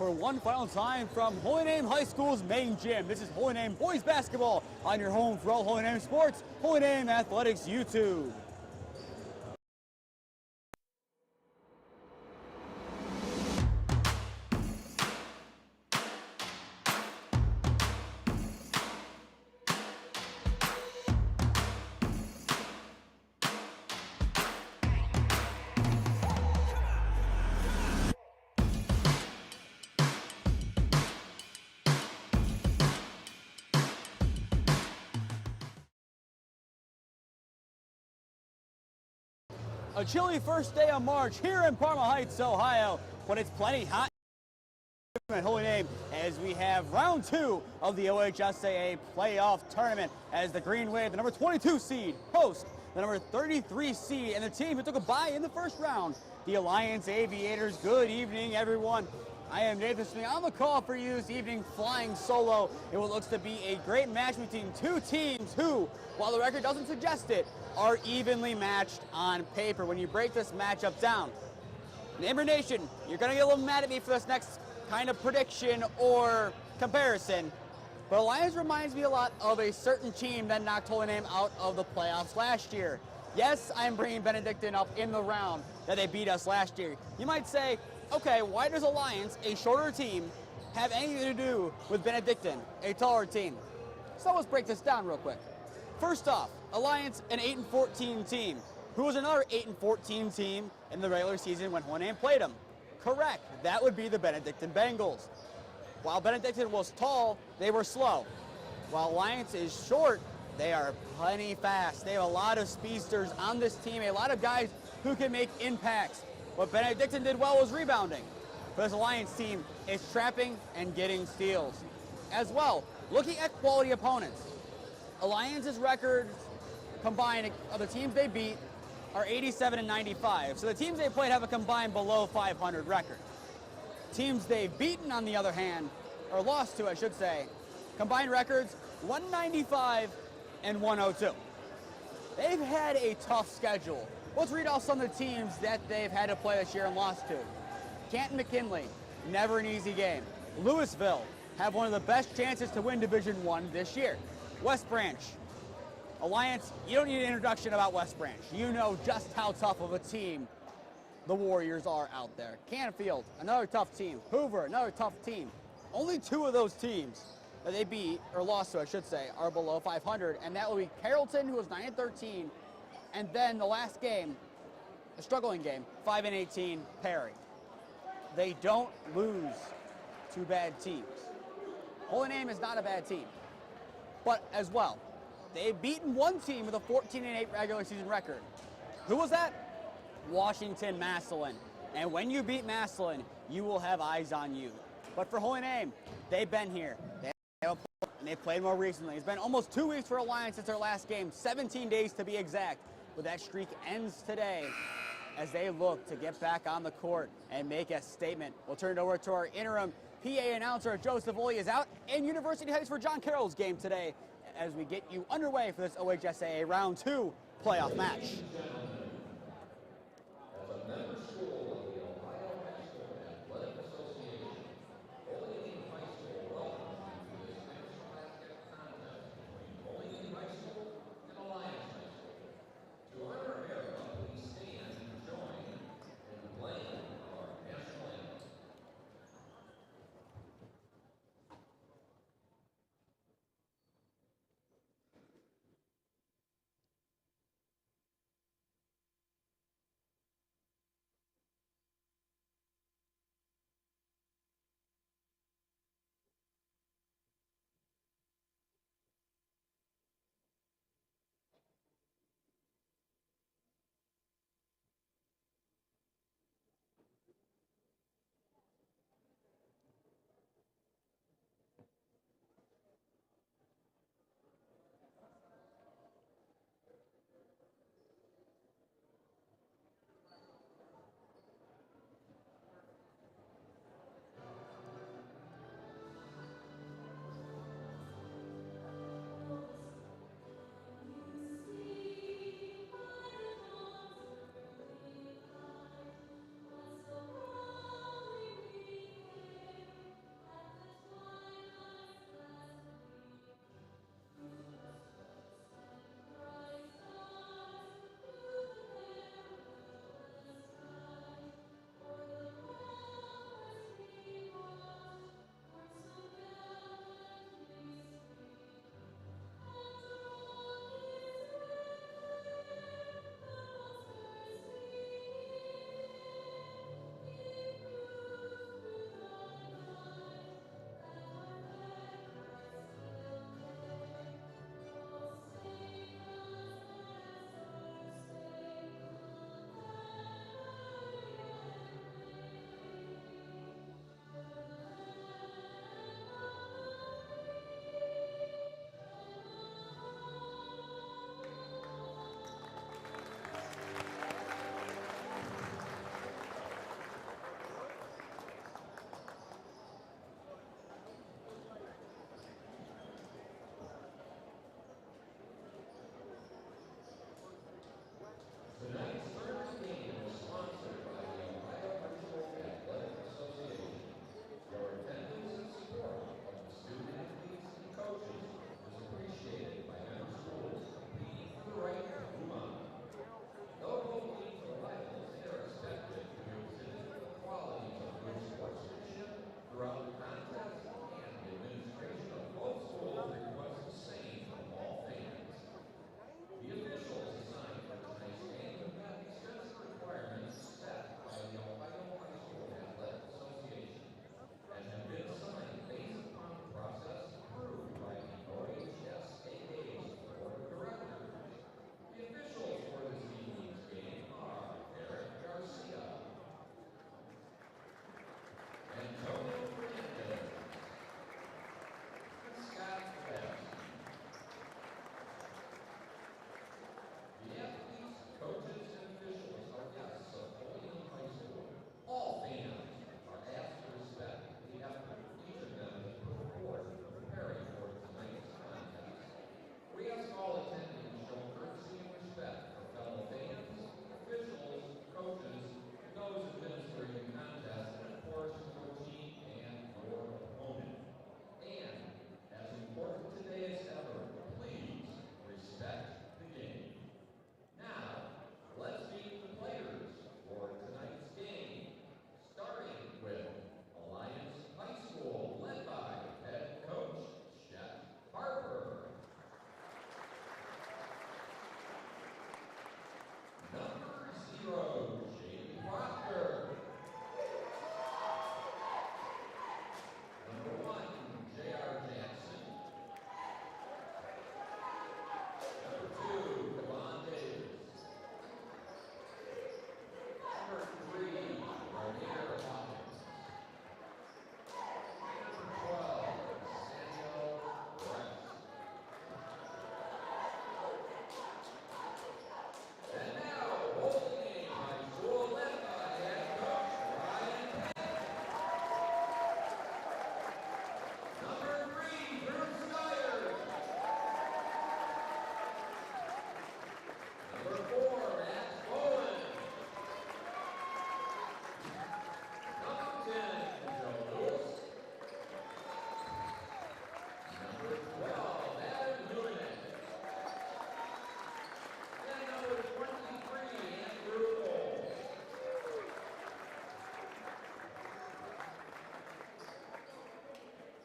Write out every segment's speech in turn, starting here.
for one final time from Holy Name High School's main gym. This is Holy Name Boys Basketball on your home for all Holy Name sports, Holy Name Athletics YouTube. A chilly first day of March here in Parma Heights, Ohio, but it's plenty hot at Holy Name as we have round 2 of the OHSAA playoff tournament as the Green Wave, the number 22 seed, host the number 33 seed and the team who took a bye in the first round, the Alliance Aviators. Good evening, everyone. I am Nathan Smee on the call for you this evening, flying solo in what looks to be a great match between two teams who, while the record doesn't suggest it, are evenly matched on paper when you break this matchup down. Neighbor Nation, you're going to get a little mad at me for this next kind of prediction or comparison, but Alliance reminds me a lot of a certain team that knocked Holy Name out of the playoffs last year. Yes, I'm bringing Benedictine up in the round that they beat us last year. You might say, okay, why does Alliance, a shorter team, have anything to do with Benedictine, a taller team? So let's break this down real quick. First off, Alliance, an 8-14 team. Who was another 8-14 team in the regular season when Holy Name played them? Correct, that would be the Benedictine Bengals. While Benedictine was tall, they were slow. While Alliance is short, they are plenty fast. They have a lot of speedsters on this team, a lot of guys who can make impacts. What Benedictine did well was rebounding. For this Alliance team, it's trapping and getting steals. As well, looking at quality opponents, Alliance's records combined of the teams they beat are 87 and 95. So the teams they played have a combined below 500 record. Teams they've beaten, on the other hand, or lost to, I should say, combined records 195 and 102. They've had a tough schedule. Let's read off some of the teams that they've had to play this year and lost to. Canton-McKinley, never an easy game. Louisville have one of the best chances to win Division I this year. West Branch. Alliance, you don't need an introduction about West Branch. You know just how tough of a team the Warriors are out there. Canfield, another tough team. Hoover, another tough team. Only 2 of those teams that they beat, or lost to, I should say, are below 500, and that will be Carrollton, who was 9-13, and then the last game, a struggling game, 5-18, Perry. They don't lose to bad teams. Holy Name is not a bad team. But as well, they've beaten one team with a 14-8 regular season record. Who was that? Washington Massillon. And when you beat Massillon, you will have eyes on you. But for Holy Name, they've been here. And they've played more recently. It's been almost 2 weeks for Alliance since their last game, 17 days to be exact. But that streak ends today as they look to get back on the court and make a statement. We'll turn it over to our interim PA announcer. Joseph Oley is out, and University Heights for John Carroll's game today as we get you underway for this OHSAA Round 2 playoff match.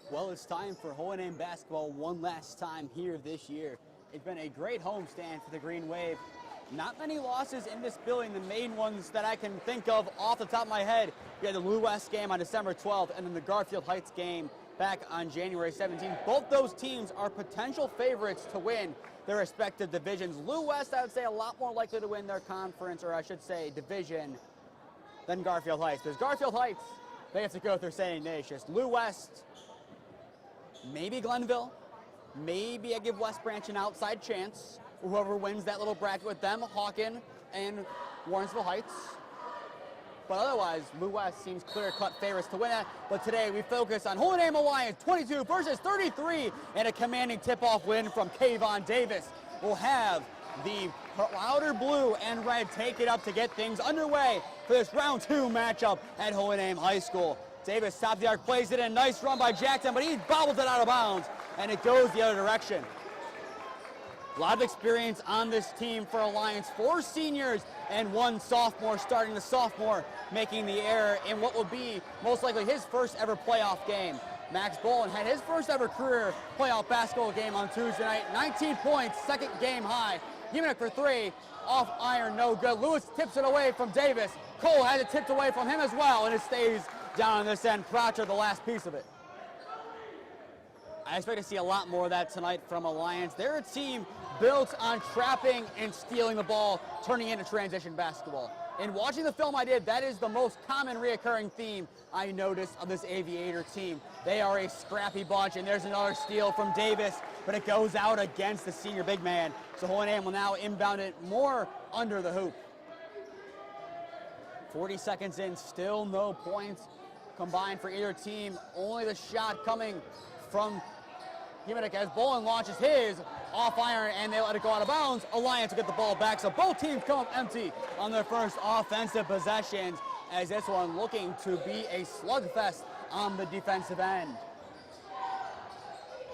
Well, it's time for Holy Name basketball one last time here this year. It's been a great homestand for the Green Wave. Not many losses in this building. The main ones that I can think of off the top of my head, we had the Lou West game on December 12th and then the Garfield Heights game back on January 17th. Both those teams are potential favorites to win their respective divisions. Lou West, I would say, a lot more likely to win their conference, or I should say division, than Garfield Heights. Because Garfield Heights, they have to go through St. Ignatius. Lou West, maybe Glenville, maybe I give West Branch an outside chance. Whoever wins that little bracket with them, Hawken and Warrensville Heights. But otherwise, Lou West seems clear-cut favorites to win it. But today we focus on Holy Name Alliance 22 versus 33 and a commanding tip-off win from Kayvon Davis. We'll have the louder blue and red take it up to get things underway for this round 2 matchup at Holy Name High School. Davis, top of the arc, plays it in. Nice run by Jackson, but he bobbled it out of bounds, and it goes the other direction. A lot of experience on this team for Alliance. 4 seniors and 1 sophomore, starting the sophomore making the error in what will be most likely his first ever playoff game. Max Bolin had his first ever career playoff basketball game on Tuesday night. 19 points, second game high. Giving it for 3, off iron, no good. Lewis tips it away from Davis. Cole has it tipped away from him as well, and it stays down on this end. Proctor, the last piece of it. I expect to see a lot more of that tonight from Alliance. They're a team built on trapping and stealing the ball, turning into transition basketball. In watching the film I did, that is the most common reoccurring theme I noticed of this Aviator team. They are a scrappy bunch, and there's another steal from Davis, but it goes out against the senior big man. So Holy Name will now inbound it more under the hoop. 40 seconds in, still no points combined for either team. Only the shot coming from Himinek as Bolin launches his off iron, and they let it go out of bounds. Alliance will get the ball back, so both teams come up empty on their first offensive possessions, as this one looking to be a slugfest on the defensive end.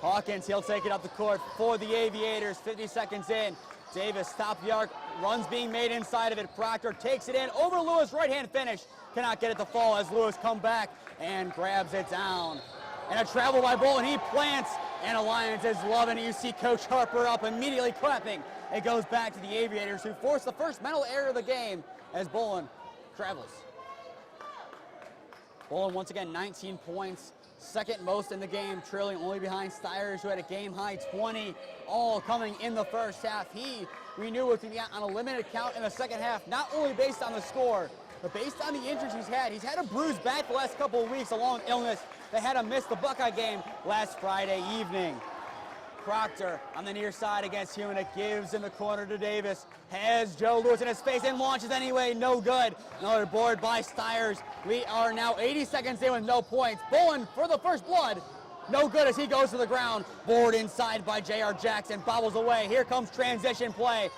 Hawkins, he'll take it up the court for the Aviators. 50 seconds in. Davis, top of the arc, runs being made inside of it. Proctor takes it in over Lewis, right-hand finish. Cannot get it to fall as Lewis come back and grabs it down. And a travel by Bolin, he plants, and Alliance is loving it. You see Coach Harper up immediately clapping. It goes back to the Aviators, who forced the first mental error of the game as Bolin travels. Bolin once again 19 points, second most in the game, trailing only behind Styers, who had a game-high 20, all coming in the first half. We knew was going to be on a limited count in the second half, not only based on the score, but based on the injuries he's had. He's had a bruised back the last couple of weeks along with illness. They had to miss the Buckeye game last Friday evening. Proctor on the near side against Himinek, gives in the corner to Davis. Has Joe Lewis in his face and launches anyway, no good. Another board by Styers. We are now 80 seconds in with no points. Bolin for the first blood. No good as he goes to the ground. Board inside by J.R. Jackson, bobbles away. Here comes transition play.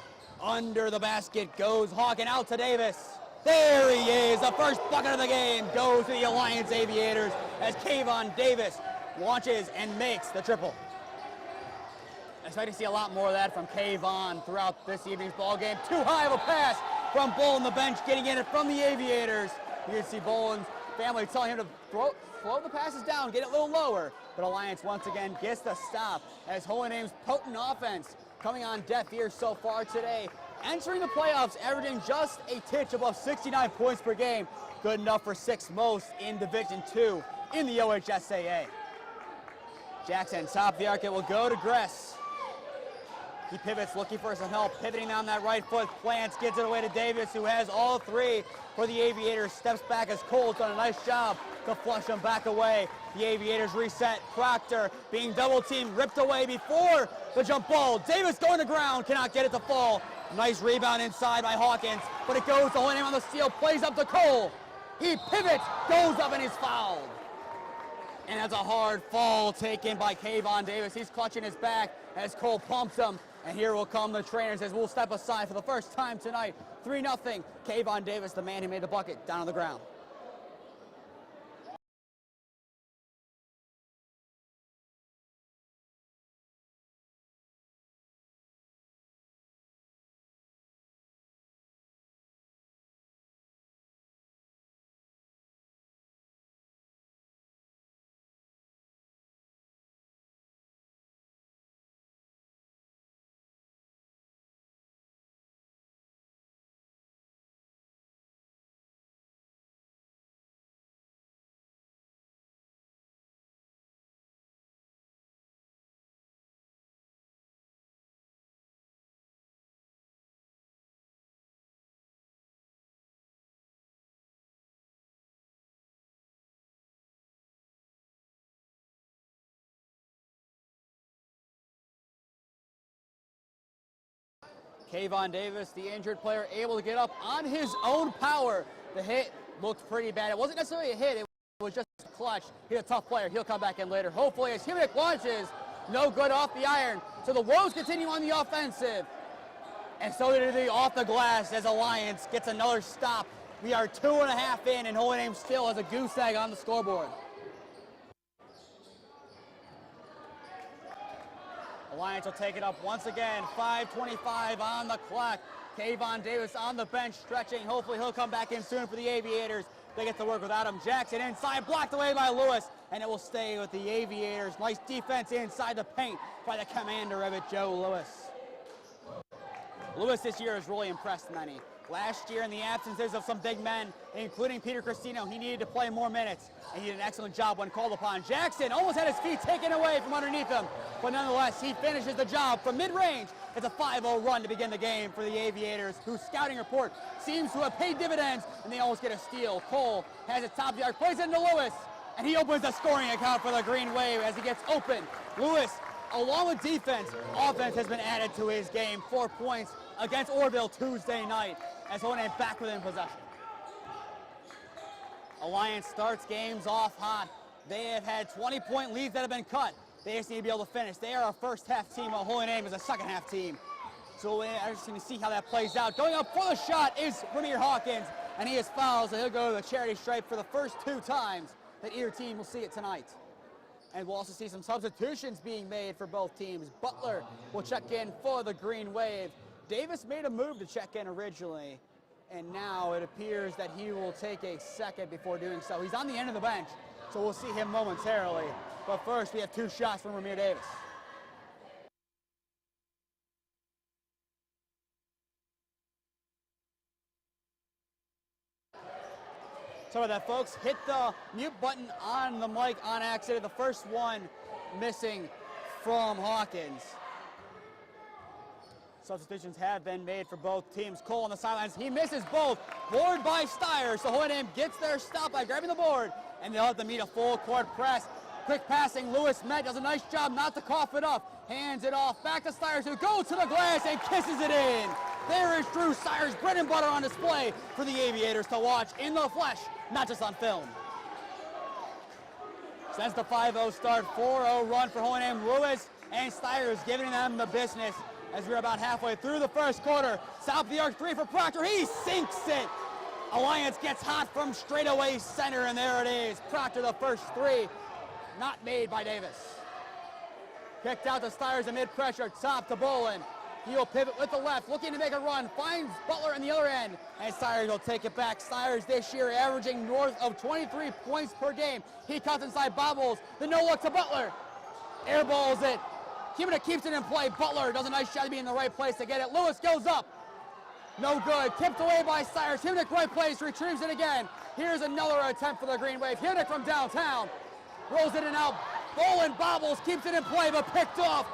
Under the basket goes Hawken, out to Davis. There he is, the first bucket of the game goes to the Alliance Aviators as Kayvon Davis launches and makes the triple. I expect to see a lot more of that from Kayvon throughout this evening's ball game. Too high of a pass from Bolin, the bench getting in it from the Aviators. You can see Bolin's family telling him to slow the passes down, get it a little lower. But Alliance once again gets the stop as Holy Name's potent offense coming on deaf ears so far today. Entering the playoffs, averaging just a titch above 69 points per game. Good enough for 6th most in Division II in the OHSAA. Jackson, top of the arc, it will go to Gress. He pivots, looking for some help, pivoting on that right foot. Plants, gets it away to Davis, who has all 3 for the Aviators. Steps back as Cole's done a nice job to flush him back away. The Aviators reset. Proctor being double-teamed, ripped away before the jump ball. Davis going to ground, cannot get it to fall. Nice rebound inside by Hawkins, but it goes to Holy Name on the steal, plays up to Cole. He pivots, goes up, and is fouled. And that's a hard fall taken by Kayvon Davis. He's clutching his back as Cole pumps him. And here will come the trainers as we'll step aside for the first time tonight. 3-0. Kayvon Davis, the man who made the bucket, down on the ground. Kayvon Davis, the injured player, able to get up on his own power. The hit looked pretty bad. It wasn't necessarily a hit, it was just a clutch. He's a tough player. He'll come back in later. Hopefully, as Humick launches, no good off the iron. So the Woes continue on the offensive. And so do the off the glass as Alliance gets another stop. We are 2.5 in, and Holy Name still has a goose egg on the scoreboard. Alliance will take it up once again. 5:25 on the clock. Kayvon Davis on the bench stretching. Hopefully he'll come back in soon for the Aviators. They get to work with Adam Jackson inside, blocked away by Lewis, and it will stay with the Aviators. Nice defense inside the paint by the commander of it, Joe Lewis. Lewis this year has really impressed many. Last year, in the absences of some big men, including Peter Cristino, he needed to play more minutes, and he did an excellent job when called upon. Jackson almost had his feet taken away from underneath him, but nonetheless, he finishes the job from mid-range. It's a 5-0 run to begin the game for the Aviators, whose scouting report seems to have paid dividends, and they almost get a steal. Cole has it top of the arc, plays it into Lewis, and he opens the scoring account for the Green Wave as he gets open. Lewis, along with defense, offense has been added to his game. 4 points against Orrville Tuesday night as Holy Name back within possession. Alliance starts games off hot. They have had 20-point leads that have been cut. They just need to be able to finish. They are a first-half team, while Holy Name is a second-half team. So we're just going to see how that plays out. Going up for the shot is Ramir Hawkins, and he is fouled, so he'll go to the charity stripe for the first 2 times that either team will see it tonight. And we'll also see some substitutions being made for both teams. Butler will check in for the Green Wave. Davis made a move to check in originally, and now it appears that he will take a second before doing so. He's on the end of the bench, so we'll see him momentarily. But first, we have 2 shots from Ramir Davis. Sorry about that, folks. Hit the mute button on the mic on accident. The first one missing from Hawkins. Substitutions have been made for both teams. Cole on the sidelines. He misses both. Board by Styers. So Holy Name gets their stop by grabbing the board, and they'll have to meet a full court press. Quick passing. Lewis Met does a nice job not to cough it up. Hands it off. Back to Styers, who goes to the glass and kisses it in. There is Drew Styers, bread and butter on display for the Aviators to watch in the flesh, not just on film. Since the 5-0 start, 4-0 run for Holy Name. Lewis and Styers giving them the business as we're about halfway through the first quarter. South of the arc 3 for Proctor. He sinks it. Alliance gets hot from straightaway center, and there it is. Proctor, the first 3, not made by Davis. Kicked out to Styers amid pressure, top to Bolin. He'll pivot with the left, looking to make a run, finds Butler on the other end, and Styers will take it back. Styers this year averaging north of 23 points per game. He cuts inside, bobbles, the no-look to Butler. Airballs it. Humick keeps it in play. Butler does a nice job to be in the right place to get it. Lewis goes up. No good. Tipped away by Styers. Humick right place, retrieves it again. Here's another attempt for the Green Wave. Humick from downtown. Rolls it in and out. Bolin bobbles, keeps it in play, but picked off.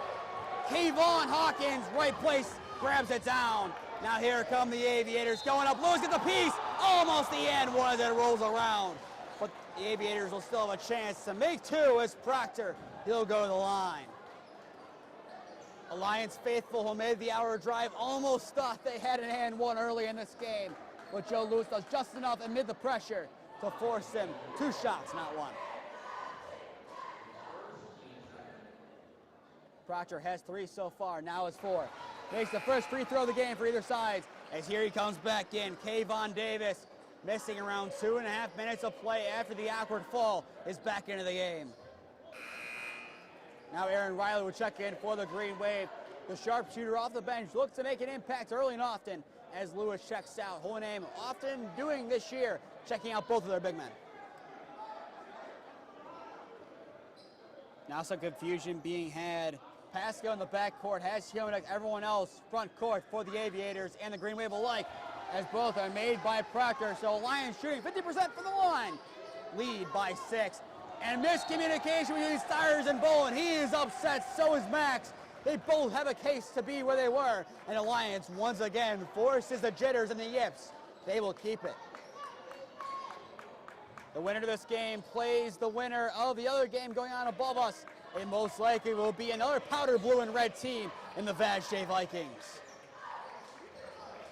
Kayvon Hawkins, right place, grabs it down. Now here come the Aviators going up. Lewis gets the piece. Almost the end was it rolls around. But the Aviators will still have a chance to make 2 as Proctor. He'll go to the line. Alliance faithful who made the hour drive almost thought they had an and 1 early in this game. But Joe Lewis does just enough amid the pressure to force him 2 shots, not 1. Proctor has 3 so far, now is 4. Makes the first free throw of the game for either side, as here he comes back in. Kayvon Davis, missing around 2.5 minutes of play after the awkward fall, is back into the game. Now Aaron Riley will check in for the Green Wave. The sharpshooter off the bench looks to make an impact early and often as Lewis checks out. Holy Name often doing this year, checking out both of their big men. Now some confusion being had. Pasco in the backcourt has Humick, everyone else front court for the Aviators and the Green Wave alike, as both are made by Proctor. So Lions shooting 50% from the line, lead by 6. And miscommunication between Styers and Bolin. He is upset, so is Max. They both have a case to be where they were. And Alliance once again forces the jitters and the yips. They will keep it. The winner of this game plays the winner of the other game going on above us. It most likely will be another powder blue and red team in the Vashti Vikings.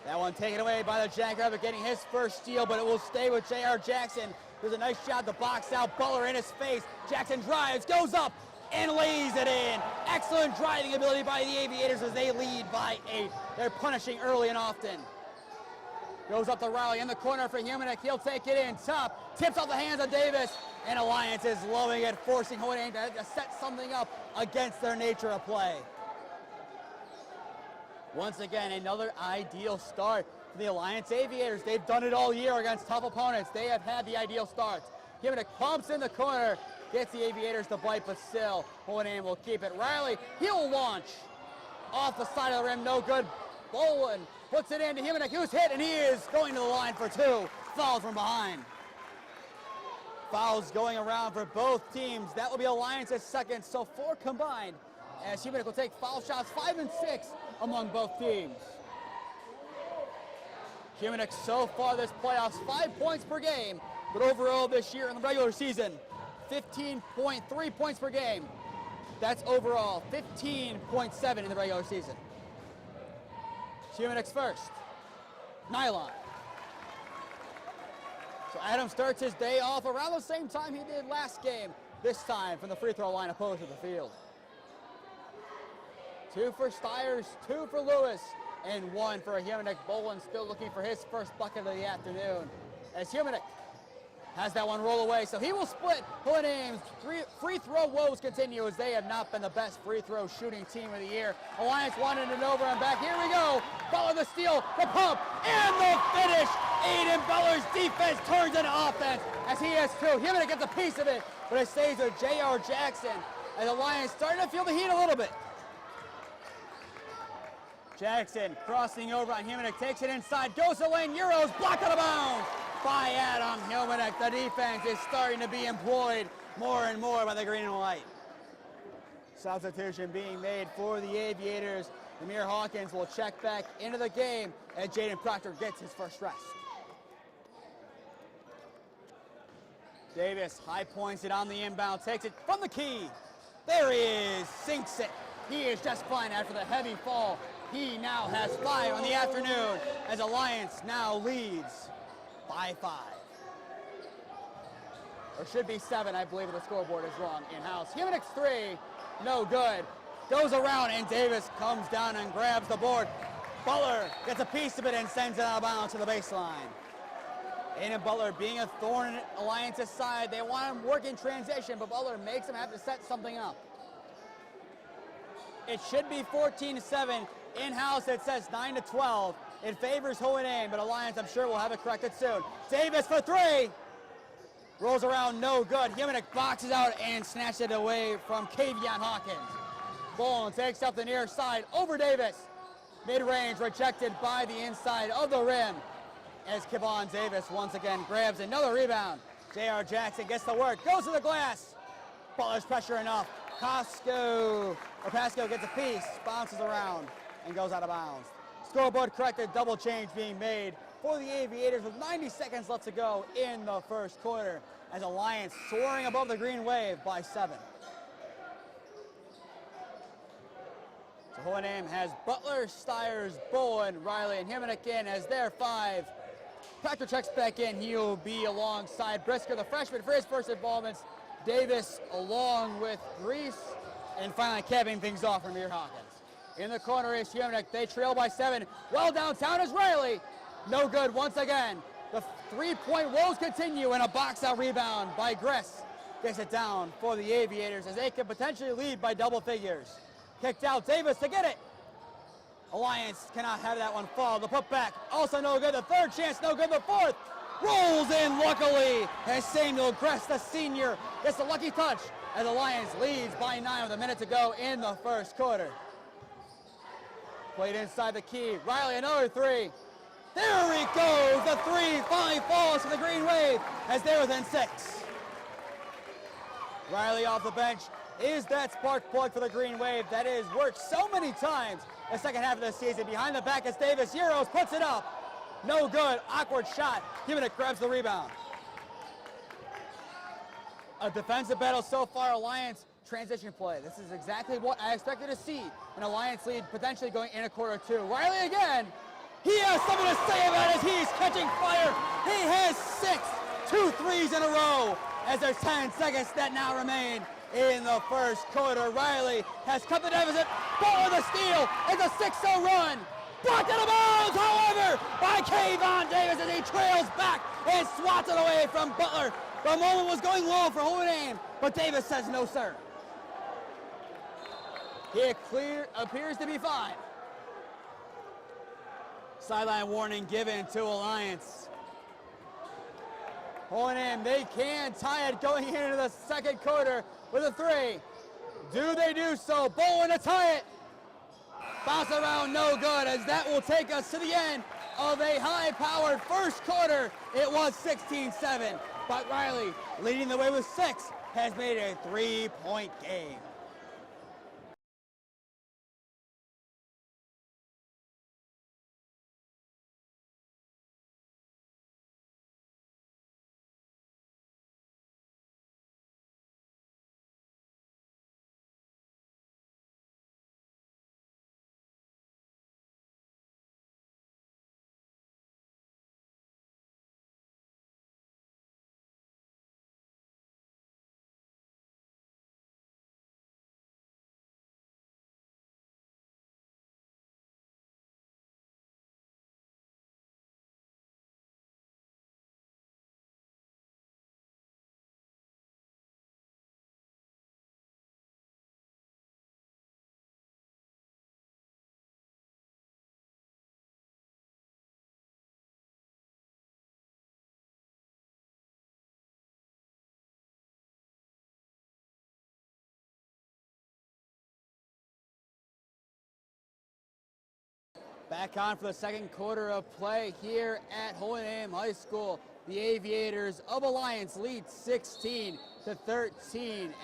That one taken away by the Jackrabbit, getting his first steal, but it will stay with J.R. Jackson. There's a nice job to box out Butler in his face. Jackson drives, goes up, and lays it in. Excellent driving ability by the Aviators as they lead by 8. They're punishing early and often. Goes up to Riley in the corner for Humanek. He'll take it in top. Tips off the hands of Davis. And Alliance is loving it, forcing Hawaii to set something up against their nature of play. Once again, another ideal start for the Alliance Aviators. They've done it all year against tough opponents. They have had the ideal starts. Humanek pumps in the corner. Gets the Aviators to bite, but still, Hawaii will keep it. Riley, he'll launch. Off the side of the rim, no good. Bolin puts it into Humanek, who's hit, and he is going to the line for 2. Foul from behind. Fouls going around for both teams. That will be Alliance's second, so 4 combined. As Humanek will take foul shots, 5 and 6 among both teams. Humanek so far this playoffs, 5 points per game, but overall this year in the regular season, 15.3 points per game. That's overall 15.7 in the regular season. Humanek's first. Nylon. So Adam starts his day off around the same time he did last game, this time from the free throw line opposed to the field. 2 for Styers, 2 for Lewis, and 1 for Humanek. Bolin still looking for his first bucket of the afternoon. As Humanek has that one roll away, so he will split Huaname's free throw woes continue as they have not been the best free throw shooting team of the year. Alliance wanted it over and back. Here we go. Butler the steal, the pump, and the finish. Aiden Butler's defense turns into offense as he has 2. Humanek gets a piece of it, but it stays with J.R. Jackson as Alliance starting to feel the heat a little bit. Jackson crossing over on Humanek, takes it inside, goes to the lane, Euros, blocked out of bounds by Adam Humanek. The defense is starting to be employed more and more by the green and white. Substitution being made for the Aviators. Amir Hawkins will check back into the game as Jaden Proctor gets his first rest. Davis high points it on the inbound, takes it from the key. There he is, sinks it. He is just fine after the heavy fall. He now has 5 on the afternoon as Alliance now leads by 5. Or should be 7, I believe the scoreboard is wrong in-house. Humanek's 3, no good. Goes around and Davis comes down and grabs the board. Butler gets a piece of it and sends it out of bounds to the baseline. Aiden Butler being a thorn in Alliance's side. They want him working transition, but Butler makes him have to set something up. It should be 14-7. In-house it says 9-12. It favors Hohenheim, but Alliance I'm sure will have it corrected soon. Davis for 3. Rolls around, no good. Humanek boxes out and snatches it away from Kavion Hawkins. Bolin takes up the near side over Davis. Mid-range rejected by the inside of the rim as Kevon Davis once again grabs another rebound. J.R. Jackson gets the work, goes to the glass. Butler's pressure enough. Pasco gets a piece, bounces around, and goes out of bounds. Scoreboard corrected, double change being made for the Aviators with 90 seconds left to go in the first quarter as Alliance soaring above the green wave by 7. So Hohenheim has Butler, Styers, Bowen, Riley, and Humanek in as their 5. Proctor checks back in. He'll be alongside Brisker, the freshman, for his first involvements. Davis along with Reese, and finally capping things off from Amir Hawkins. In the corner is Humanek. They trail by 7. Well downtown is Riley. No good once again. The 3-point woes continue, and a box-out rebound by Gress gets it down for the Aviators as they could potentially lead by double figures. Kicked out, Davis to get it. Alliance cannot have that one fall. The putback, also no good. The third chance, no good. The fourth rolls in luckily as Samuel Gress, the senior, gets a lucky touch as Alliance leads by 9 with a minute to go in the first quarter. Played inside the key. Riley, another 3. There he goes. The 3-5 falls to the green wave as they're within 6. Riley off the bench is that spark plug for the green wave that has worked so many times the second half of the season. Behind the back is Davis. Euros puts it up. No good. Awkward shot. Humanek grabs the rebound. A defensive battle so far. Alliance transition play. This is exactly what I expected to see. An Alliance lead potentially going in a quarter 2. Riley again. He has something to say about it as he's catching fire. He has 2 threes in a row as there's 10 seconds that now remain in the first quarter. Riley has cut the deficit. Butler the steal. It's a 6-0 run. Blocked out of bounds, however, by Kayvon Davis as he trails back and swats it away from Butler. The moment was going low for Holy Name, but Davis says no, sir. He appears to be fine. Sideline warning given to Alliance. Holy Name, they can tie it going into the second quarter with a 3. Do they do so? Bowen to tie it. Bounce around, no good, as that will take us to the end of a high-powered first quarter. It was 16-7, but Riley, leading the way with 6, has made it a 3-point game. Back on for the second quarter of play here at Holy Name High School. The Aviators of Alliance lead 16-13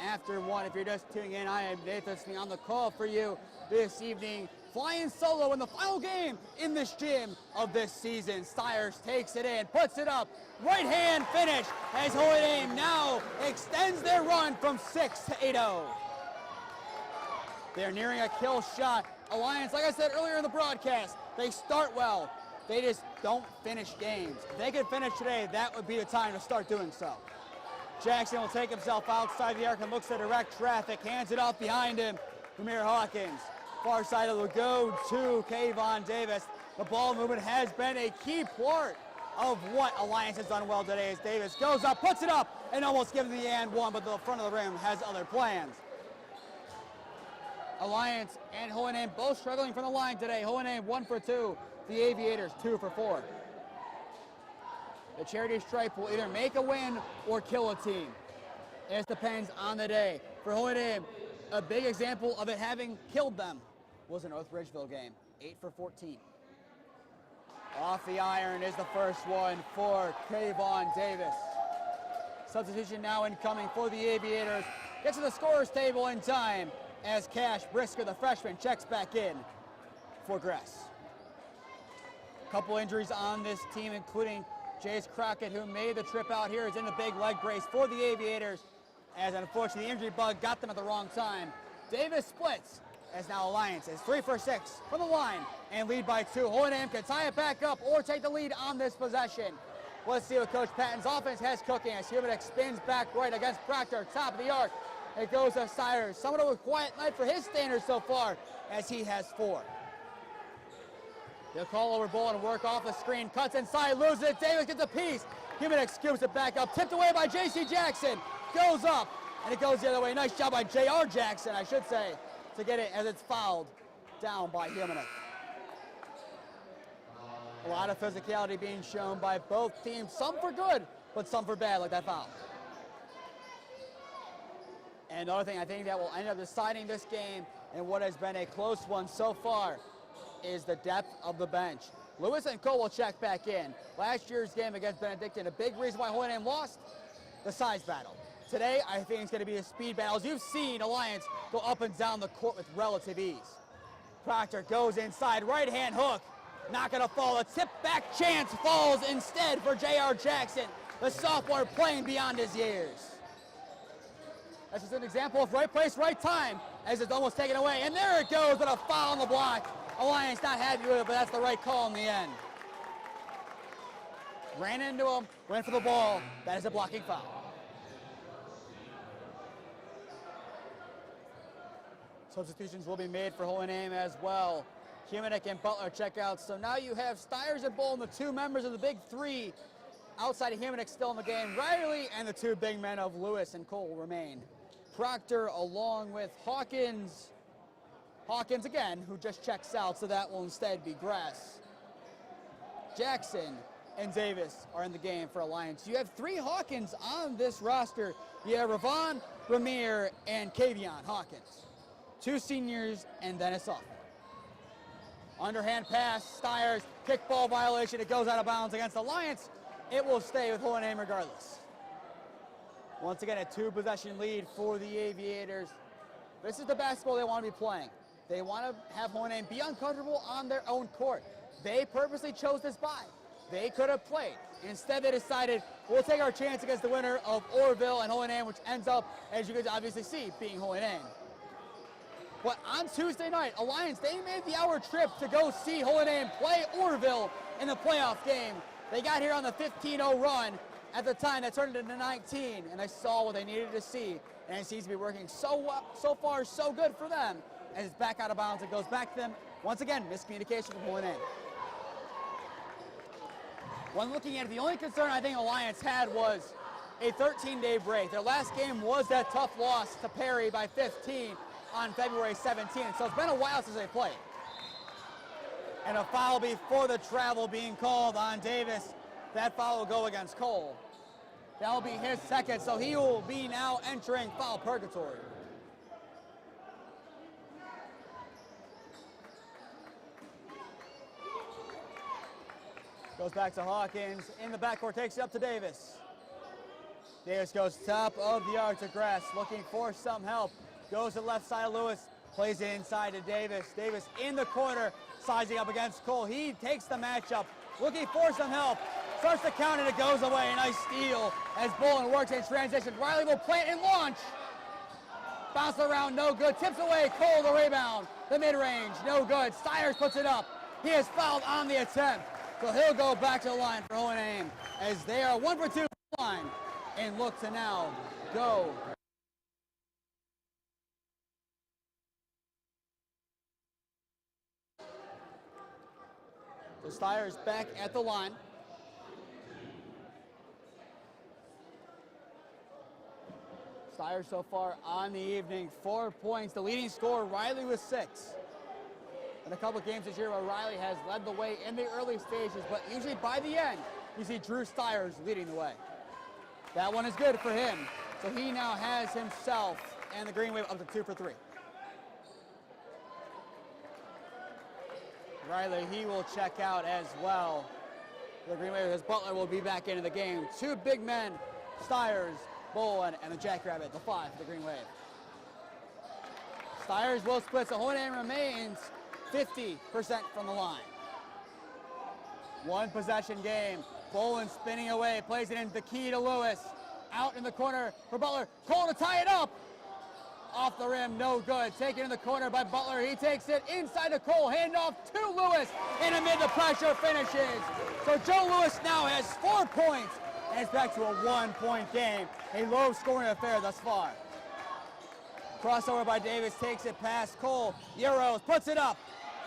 after 1. If you're just tuning in, I am Nathan Smee on the call for you this evening. Flying solo in the final game in this gym of this season. Styers takes it in, puts it up, right hand finish as Holy Name now extends their run from 6 to 8-0. They're nearing a kill shot. Alliance, like I said earlier in the broadcast, they start well. They just don't finish games. If they could finish today, that would be the time to start doing so. Jackson will take himself outside the arc and looks to direct traffic, hands it off behind him. Premier Hawkins, far side will go to Kayvon Davis. The ball movement has been a key part of what Alliance has done well today as Davis goes up, puts it up, and almost gives the and one, but the front of the rim has other plans. Alliance and Holy Name both struggling from the line today. Holy Name 1 for 2. The Aviators 2 for 4. The charity stripe will either make a win or kill a team. It depends on the day. For Holy Name, a big example of it having killed them was an Orrville game. 8 for 14. Off the iron is the first one for Kayvon Davis. Substitution now incoming for the Aviators. Gets to the scorer's table in time as Cash Brisker, the freshman, checks back in for Gress. A couple injuries on this team, including Jace Crockett, who made the trip out here, is in the big leg brace for the Aviators, as unfortunately the injury bug got them at the wrong time. Davis splits, as now Alliance is 3 for 6 from the line and lead by 2. Holy Name can tie it back up or take the lead on this possession. Let's see what Coach Patton's offense has cooking as Humanek spins back right against Proctor, top of the arc. It goes to Styers. Somewhat of a quiet night for his standards so far, as he has 4. They'll call over ball and work off the screen. Cuts inside, loses it. Davis gets a piece. Humanek scoops it back up. Tipped away by J.C. Jackson. Goes up, and it goes the other way. Nice job by J.R. Jackson, I should say, to get it as it's fouled down by Humanek. A lot of physicality being shown by both teams. Some for good, but some for bad, like that foul. And another thing I think that will end up deciding this game and what has been a close one so far is the depth of the bench. Lewis and Cole will check back in. Last year's game against Benedictine, a big reason why Holy Name lost, the size battle. Today, I think it's going to be a speed battle. As you've seen Alliance go up and down the court with relative ease. Proctor goes inside, right hand hook, not going to fall. A tip back chance falls instead for J.R. Jackson, the sophomore playing beyond his years. That's just an example of right place, right time, as it's almost taken away. And there it goes with a foul on the block Alliance not happy with it, but that's the right call in the end. Ran into him, went for the ball. That is a blocking foul. Substitutions will be made for Holy Name as well. Humanek and Butler check out. So now you have Styers and Bolin, the two members of the big three. Outside of Humanek still in the game. Riley and the two big men of Lewis and Cole remain. Proctor along with Hawkins. Hawkins again, who just checks out, so that will instead be Grass. Jackson and Davis are in the game for Alliance. You have three Hawkins on this roster. You have Ravon, Ramir, and Kavion Hawkins. Two seniors and then a sophomore. Underhand pass, Styers, kickball violation. It goes out of bounds against Alliance. It will stay with Holy Name regardless. Once again, a two-possession lead for the Aviators. This is the basketball they want to be playing. They want to have Holy Name be uncomfortable on their own court. They purposely chose this bye. They could have played. Instead, they decided, we'll take our chance against the winner of Orrville and Holy Name, which ends up, as you guys obviously see, being Holy Name. But on Tuesday night, Alliance, they made the hour trip to go see Holy Name play Orrville in the playoff game. They got here on the 15-0 run. At the time, that turned into 19, and they saw what they needed to see. And it seems to be working so well, so far, so good for them. As it's back out of bounds, it goes back to them. Once again, miscommunication from Holy Name. When looking at it, the only concern I think Alliance had was a 13-day break. Their last game was that tough loss to Perry by 15 on February 17th. So it's been a while since they played. And a foul before the travel being called on Davis. That foul will go against Cole. That'll be his second, so he will be now entering foul purgatory. Goes back to Hawkins. In the backcourt, takes it up to Davis. Davis goes top of the arc to Grass, looking for some help. Goes to the left side of Lewis, plays it inside to Davis. Davis in the corner, sizing up against Cole. He takes the matchup, looking for some help. Starts to count and it goes away. A nice steal as Bolin works in transition. Riley will plant and launch. Bounce around, no good. Tips away, Cole the rebound. The mid-range, no good. Styers puts it up. He is fouled on the attempt. So he'll go back to the line for Holy Name as they are 1 for 2 from the line and look to now go. So Styers back at the line. Styers so far on the evening, 4 points. The leading scorer, Riley, with 6. In a couple of games this year where Riley has led the way in the early stages, but usually by the end, you see Drew Styers leading the way. That one is good for him. So he now has himself and the Green Wave up to 2 for 3. Riley, he will check out as well. The Green Wave, his Butler will be back into the game. 2 big men, Styers, Bolin, and the Jackrabbit, the 5 for the Green Wave. Styers will split, so Holy Name remains 50% from the line. 1 possession game. Bolin spinning away, plays it into the key to Lewis. Out in the corner for Butler. Cole to tie it up. Off the rim, no good. Taken in the corner by Butler. He takes it inside to Cole. Handoff to Lewis. And amid the pressure, finishes. So Joe Lewis now has 4 points. And it's back to a 1-point game. A low-scoring affair thus far. Crossover by Davis, takes it past Cole. Euros, puts it up.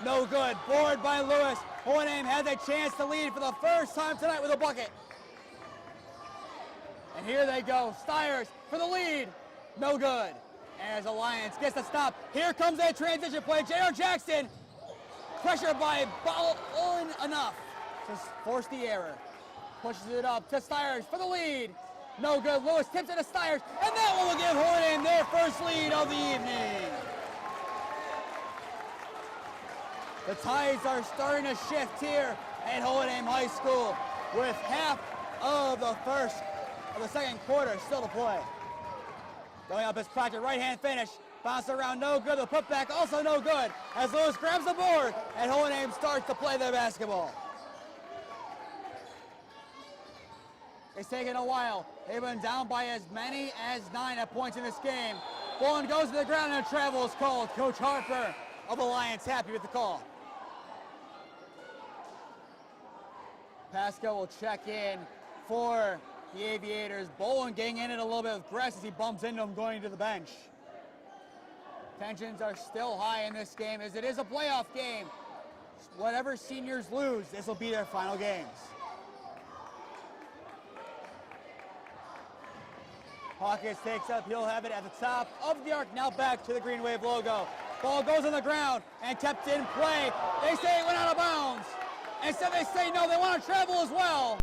No good. Board by Lewis. Holy Name has a chance to lead for the first time tonight with a bucket. And here they go. Styers for the lead. No good. As Alliance gets the stop. Here comes that transition play. J.R. Jackson. Pressure by Bolin enough to force the error. Pushes it up to Styers for the lead. No good. Lewis tips it to Styers. And that one will give Holy Name their first lead of the evening. The tides are starting to shift here at Holy Name High School with half of the second quarter still to play. Going up his Proctor, right-hand finish. Bounce around, no good. The putback also no good as Lewis grabs the board and Holy Name starts to play their basketball. It's taken a while. They've been down by as many as 9 at points in this game. Bolin goes to the ground and a travel is called. Coach Harper of Alliance happy with the call. Pascal will check in for the Aviators. Bolin getting in it a little bit with Gress as he bumps into him going to the bench. Tensions are still high in this game as it is a playoff game. Whatever seniors lose, this will be their final games. Hawkins takes up, he'll have it at the top of the arc, now back to the Green Wave logo. Ball goes on the ground and kept in play. They say it went out of bounds. Instead they say no, they want to travel as well.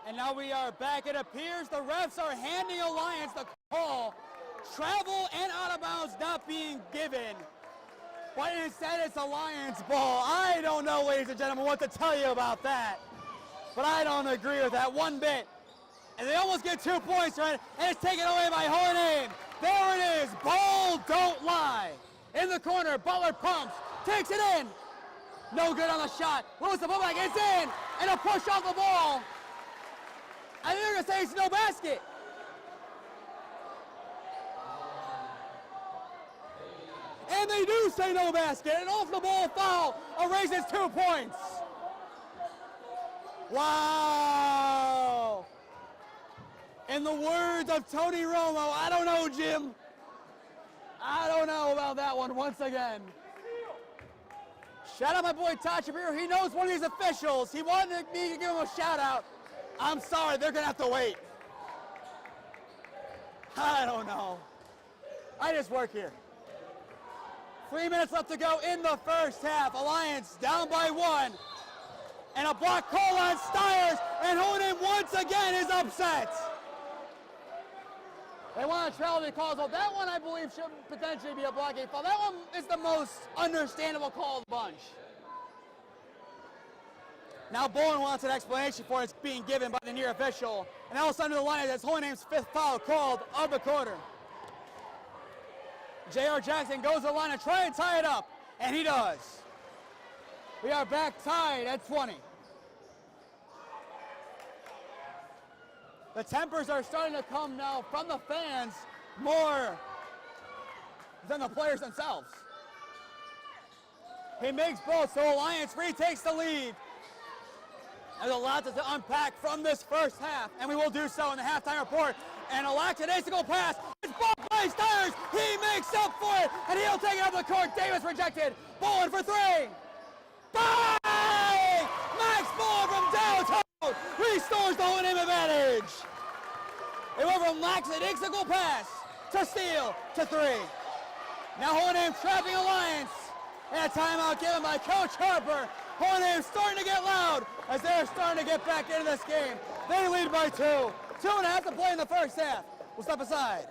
And now we are back. It appears the refs are handing Alliance the call. Travel and out of bounds not being given. But instead it's Alliance ball. I don't know, ladies and gentlemen, what to tell you about that. But I don't agree with that one bit. And they almost get 2 points, right? And it's taken away by Horname. There it is. Ball don't lie. In the corner, Butler pumps, takes it in. No good on the shot. Lewis the putback, it's in. And a push off the ball. I think they're going to say it's no basket. And they do say no basket. An off the ball foul erases 2 points. Wow. In the words of Tony Romo, I don't know, Jim. I don't know about that one once again. Shout out my boy Todd Shapiro. He knows one of these officials. He wanted me to give him a shout out. I'm sorry, they're gonna have to wait. I don't know. I just work here. 3 minutes left to go in the first half. Alliance down by 1. And a block call on Styers, and Honan once again is upset. They want to travel the calls. Well, that one I believe should potentially be a blocking foul. That one is the most understandable call of the bunch. Now Bolin wants an explanation for it being given by the near official. And all of a sudden the line is Honame's 5th foul called of the quarter. J.R. Jackson goes to the line and try and tie it up. And he does. We are back tied at 20. The tempers are starting to come now from the fans more than the players themselves. He makes both, so Alliance retakes the lead. There's a lot to unpack from this first half, and we will do so in the halftime report. And a lackadaisical pass. It's blocked by Styers. He makes up for it, and he'll take it up the court. Davis rejected. Bolin for 3. Bang! Max Bolin from downtown restores the Honan advantage. It went from lackadaisical pass to steal to 3. Now Honan trapping Alliance. And a timeout given by Coach Harper. Honan starting to get loud as they're starting to get back into this game. They lead by 2. 2.5 to play in the first half. We'll step aside.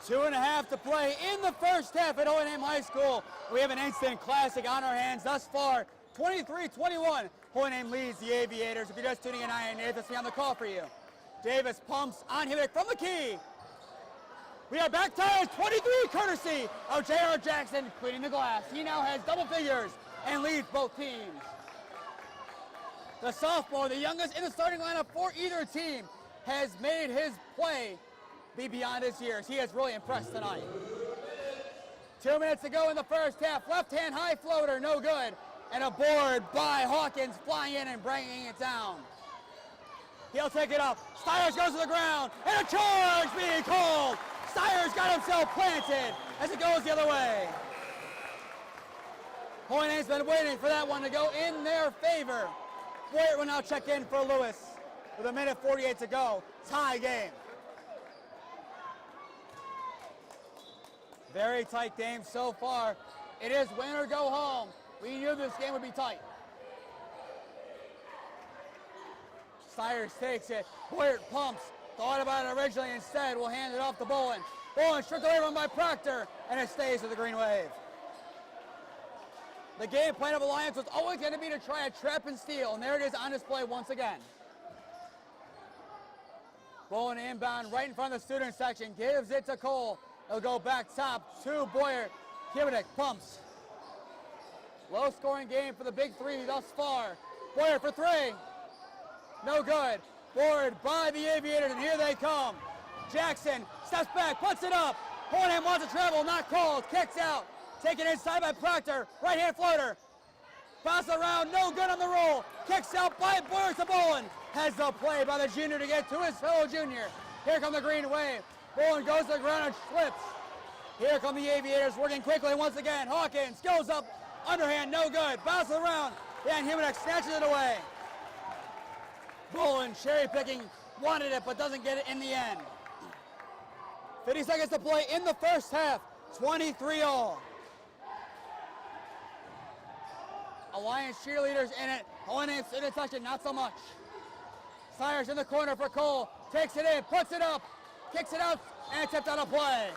Two and a half to play in the first half at O&M High School. We have an instant classic on our hands thus far. 23-21. O&M leads the Aviators. If you're just tuning in, I am Nathan Smee on the call for you. Davis pumps on Himmick from the key. We are back tied 23, courtesy of J.R. Jackson cleaning the glass. He now has double figures and leads both teams. The sophomore, the youngest in the starting lineup for either team, has made his play be beyond his years. He has really impressed tonight. 2 minutes to go in the first half. Left-hand high floater, no good. And a board by Hawkins flying in and bringing it down. He'll take it up. Styers goes to the ground, and a charge being called. Styers got himself planted as it goes the other way. Holy Name's been waiting for that one to go in their favor. Boyer will now check in for Lewis with 1:48 to go. Tie game. Very tight game so far. It is win or go home. We knew this game would be tight. Styers takes it. Boyer pumps. Thought about it originally. Instead, will hand it off to Bolin. Bolin stripped away from by Proctor, and it stays with the Green Wave. The game plan of Alliance was always going to be to try a trap and steal, and there it is on display once again. Bolin inbound right in front of the student section, gives it to Cole. He'll go back top to Boyer. Kibinek pumps. Low scoring game for the big three thus far. Boyer for three. No good. Board by the Aviators, and here they come. Jackson steps back, puts it up. Hornham wants to travel, not called. Kicks out. Taken inside by Proctor. Right hand floater. Bounce around, no good on the roll. Kicks out by Boyer to Bolin. Has the play by the junior to get to his fellow junior. Here come the Green Wave. Bolin goes to the ground and slips. Here come the Aviators working quickly once again. Hawkins goes up, underhand, no good. Bounces around, and Humanek snatches it away. Bolin cherry picking, wanted it but doesn't get it in the end. 50 seconds to play in the first half, 23-all. Alliance cheerleaders in it. Holy Name's in it, touch it, not so much. Styers in the corner for Cole, takes it in, puts it up, kicks it out, and tipped out of play.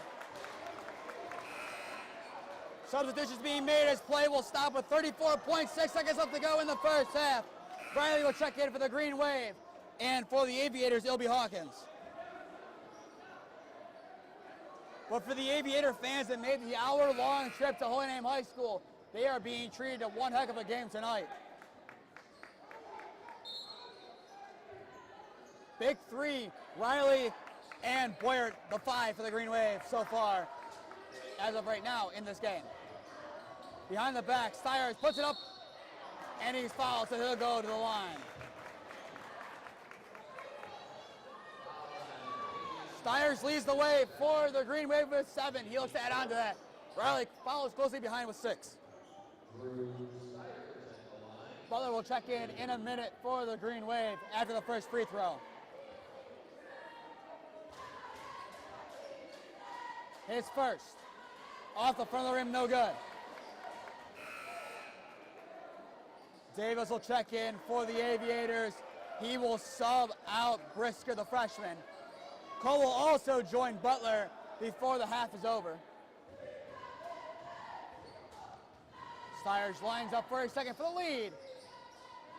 Substitutions being made as play will stop with 34.6 seconds left to go in the first half. Riley will check in for the Green Wave, and for the Aviators, it'll be Hawkins. But for the Aviator fans that made the hour-long trip to Holy Name High School, they are being treated to one heck of a game tonight. Big three, Riley and Boyer, the five for the Green Wave so far, as of right now in this game. Behind the back, Styers puts it up, and he's fouled, so he'll go to the line. Styers leads the way for the Green Wave with 7. He looks to add on to that. Riley follows closely behind with 6. Butler will check in a minute for the Green Wave after the first free throw. His first. Off the front of the rim, no good. Davis will check in for the Aviators. He will sub out Brisker, the freshman. Cole will also join Butler before the half is over. Styers lines up for a second for the lead.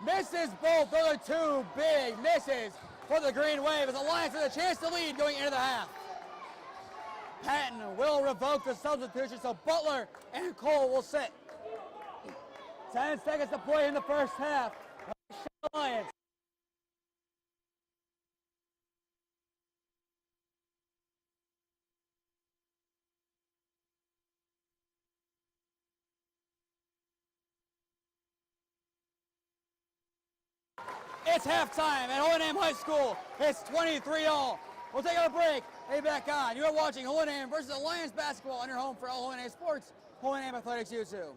Misses both of the two big misses for the Green Wave as Alliance has a chance to lead going into the half. Patton will revoke the substitution, so Butler and Cole will sit. 10 seconds to play in the first half. Alliance. It's halftime at Holy Name High School. It's 23-all. We'll take our break. Hey, back on. You are watching Holy Name versus Alliance basketball on your home for all Holy Name sports, Holy Name Athletics YouTube.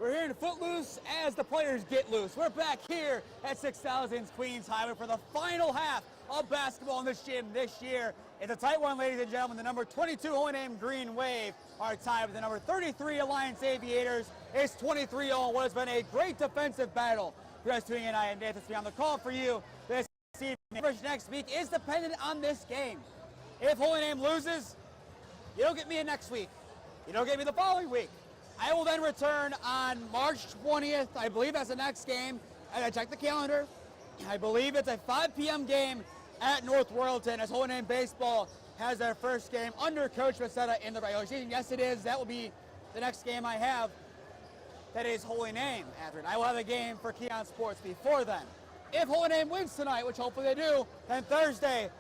We're here in Footloose as the players get loose. We're back here at 6000's Queens Highway for the final half of basketball in this gym this year. It's a tight one, ladies and gentlemen. The number 22 Holy Name Green Wave are tied with the number 33 Alliance Aviators. It's 23-all. What has been a great defensive battle. For us tuning in, I am Nathan Smee on the call for you this evening. Next week is dependent on this game. If Holy Name loses, you don't get me in next week. You don't get me the following week. I will then return on March 20th. I believe that's the next game. And I checked the calendar. I believe it's a 5 p.m. game at North Royalton as Holy Name Baseball has their first game under Coach Becerra in the regular season. Yes, it is. That will be the next game I have. That is Holy Name after it. I will have a game for Keon Sports before then. If Holy Name wins tonight, which hopefully they do, then Thursday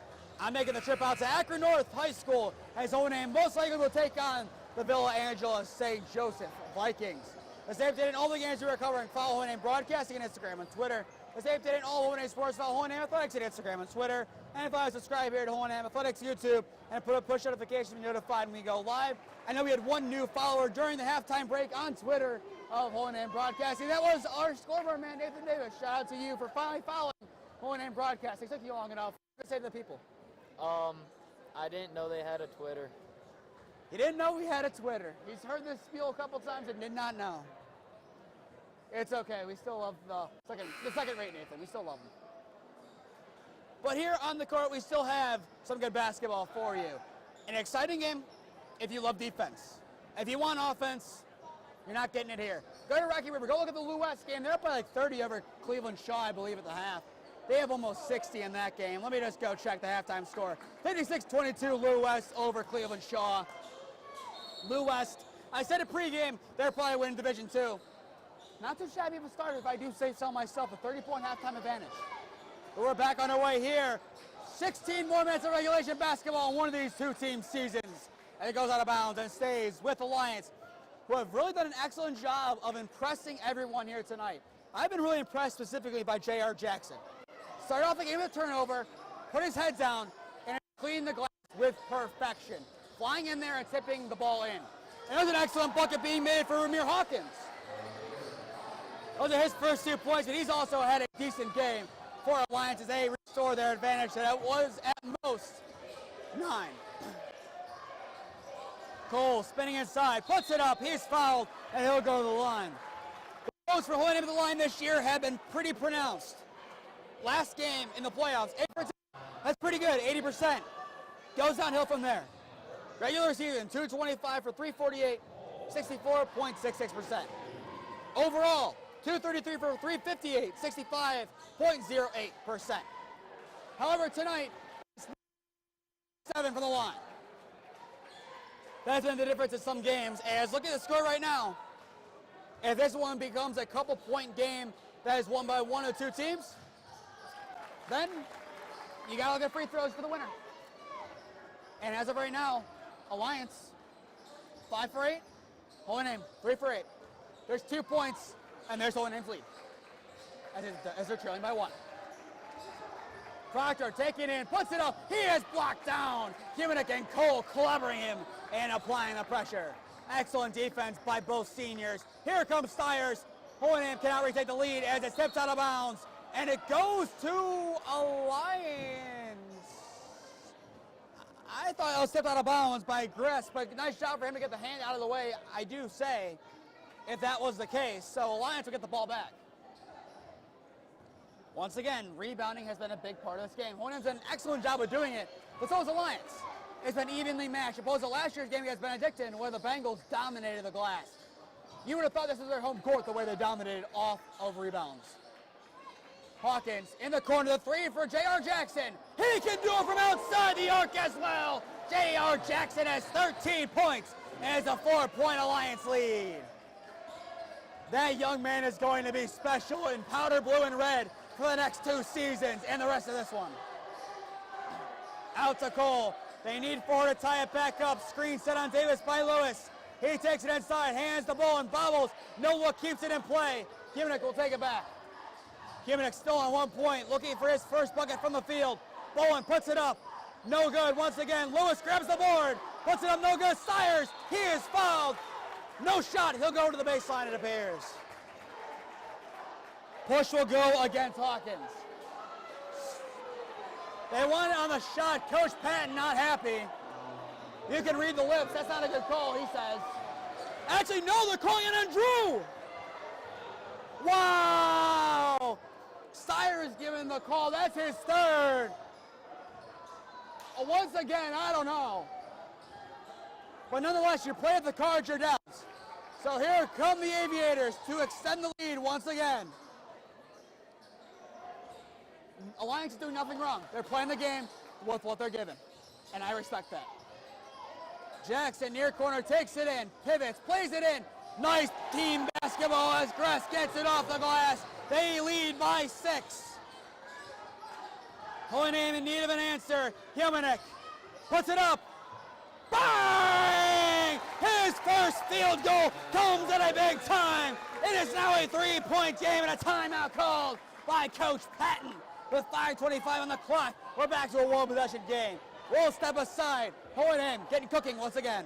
I'm making the trip out to Akron North High School as Holy Name most likely will take on the Villa Angela St. Joseph Vikings. The same update in all the games we are covering. Follow Holy Name Broadcasting on Instagram and Twitter. The same update in all Holy Name Sports. Follow Holy Name Athletics on Instagram and Twitter. And if I subscribe here to Holy Name Athletics YouTube and put a push notification to be notified when we go live. I know we had one new follower during the halftime break on Twitter of Holy Name Broadcasting. That was our scoreboard man, Nathan Davis. Shout out to you for finally following Holy Name Broadcasting. It took you long enough. What say to the people? I didn't know they had a Twitter. He didn't know we had a Twitter. He's heard this spiel a couple times and did not know. It's okay. We still love the second rate Nathan. We still love him. But here on the court, we still have some good basketball for you. An exciting game if you love defense. If you want offense, you're not getting it here. Go to Rocky River. Go look at the Lou West game. They're up by like 30 over Cleveland Shaw, I believe, at the half. They have almost 60 in that game. Let me just go check the halftime score. 56-22 Lou West over Cleveland Shaw. Lou West, I said it pregame, they're probably winning Division II. Not too shabby of a starter, if I do say so myself, a 30-point halftime advantage. But we're back on our way here. 16 more minutes of regulation basketball in one of these two team seasons. And it goes out of bounds and stays with Alliance, who have really done an excellent job of impressing everyone here tonight. I've been really impressed specifically by J.R. Jackson. Started off the game with a turnover, put his head down, and cleaned the glass with perfection. Flying in there and tipping the ball in. And there's an excellent bucket being made for Ramir Hawkins. Those are his first 2 points, and he's also had a decent game for Alliance as they restore their advantage that was at most 9. Cole spinning inside, puts it up, he's fouled, and he'll go to the line. The goals for Holy Name at the line this year have been pretty pronounced. Last game in the playoffs, 8%, that's pretty good, 80%. Goes downhill from there. Regular season, 225 for 348, 64.66%. Overall, 233 for 358, 65.08%. However, tonight, 7 from the line. That's been the difference in some games. As look at the score right now. If this one becomes a couple-point game that is won by one or two teams, then you got to look at free throws for the winner. And as of right now, Alliance, 5 for 8. Holy Name, 3 for 8. There's 2 points, and there's Holy Name's lead. As they're trailing by 1. Proctor taking in, puts it up. He is blocked down. Kiminek and Cole clobbering him and applying the pressure. Excellent defense by both seniors. Here comes Styers. Holy Name cannot retake the lead as it steps out of bounds. And it goes to Alliance. I thought it was stepped out of bounds by Gress, but nice job for him to get the hand out of the way, I do say, if that was the case. So Alliance will get the ball back. Once again, rebounding has been a big part of this game. Holy Name's done an excellent job of doing it, but so has Alliance. It's been evenly matched, opposed to last year's game against Benedictine, where the Bengals dominated the glass. You would have thought this was their home court, the way they dominated off of rebounds. Hawkins in the corner, the 3 for J.R. Jackson. He can do it from outside the arc as well. J.R. Jackson has 13 points and has a 4-point Alliance lead. That young man is going to be special in powder blue and red for the next 2 seasons and the rest of this one. Out to Cole. They need 4 to tie it back up. Screen set on Davis by Lewis. He takes it inside, hands the ball and bobbles. No look, keeps it in play. Kiminek will take it back. Kiminek still on 1 point, looking for his first bucket from the field. Bowen puts it up. No good once again. Lewis grabs the board. Puts it up, no good. Styers, he is fouled. No shot. He'll go to the baseline, it appears. Push will go against Hawkins. They want it on the shot. Coach Patton not happy. You can read the lips. That's not a good call, he says. Actually, no, they're calling it on Drew. Wow. Styers giving the call. That's his third. Once again, I don't know. But nonetheless, you play at the cards, you're down. So here come the Aviators to extend the lead once again. Alliance is doing nothing wrong. They're playing the game with what they're given, and I respect that. Jackson near corner takes it in, pivots, plays it in. Nice team basketball as Gress gets it off the glass. They lead by 6. Holy Name in need of an answer. Humanek puts it up. Bang! His first field goal comes at a big time. It is now a 3-point game and a timeout called by Coach Patton. With 5:25 on the clock, we're back to a one-possession game. We'll step aside. Holy Name getting cooking once again.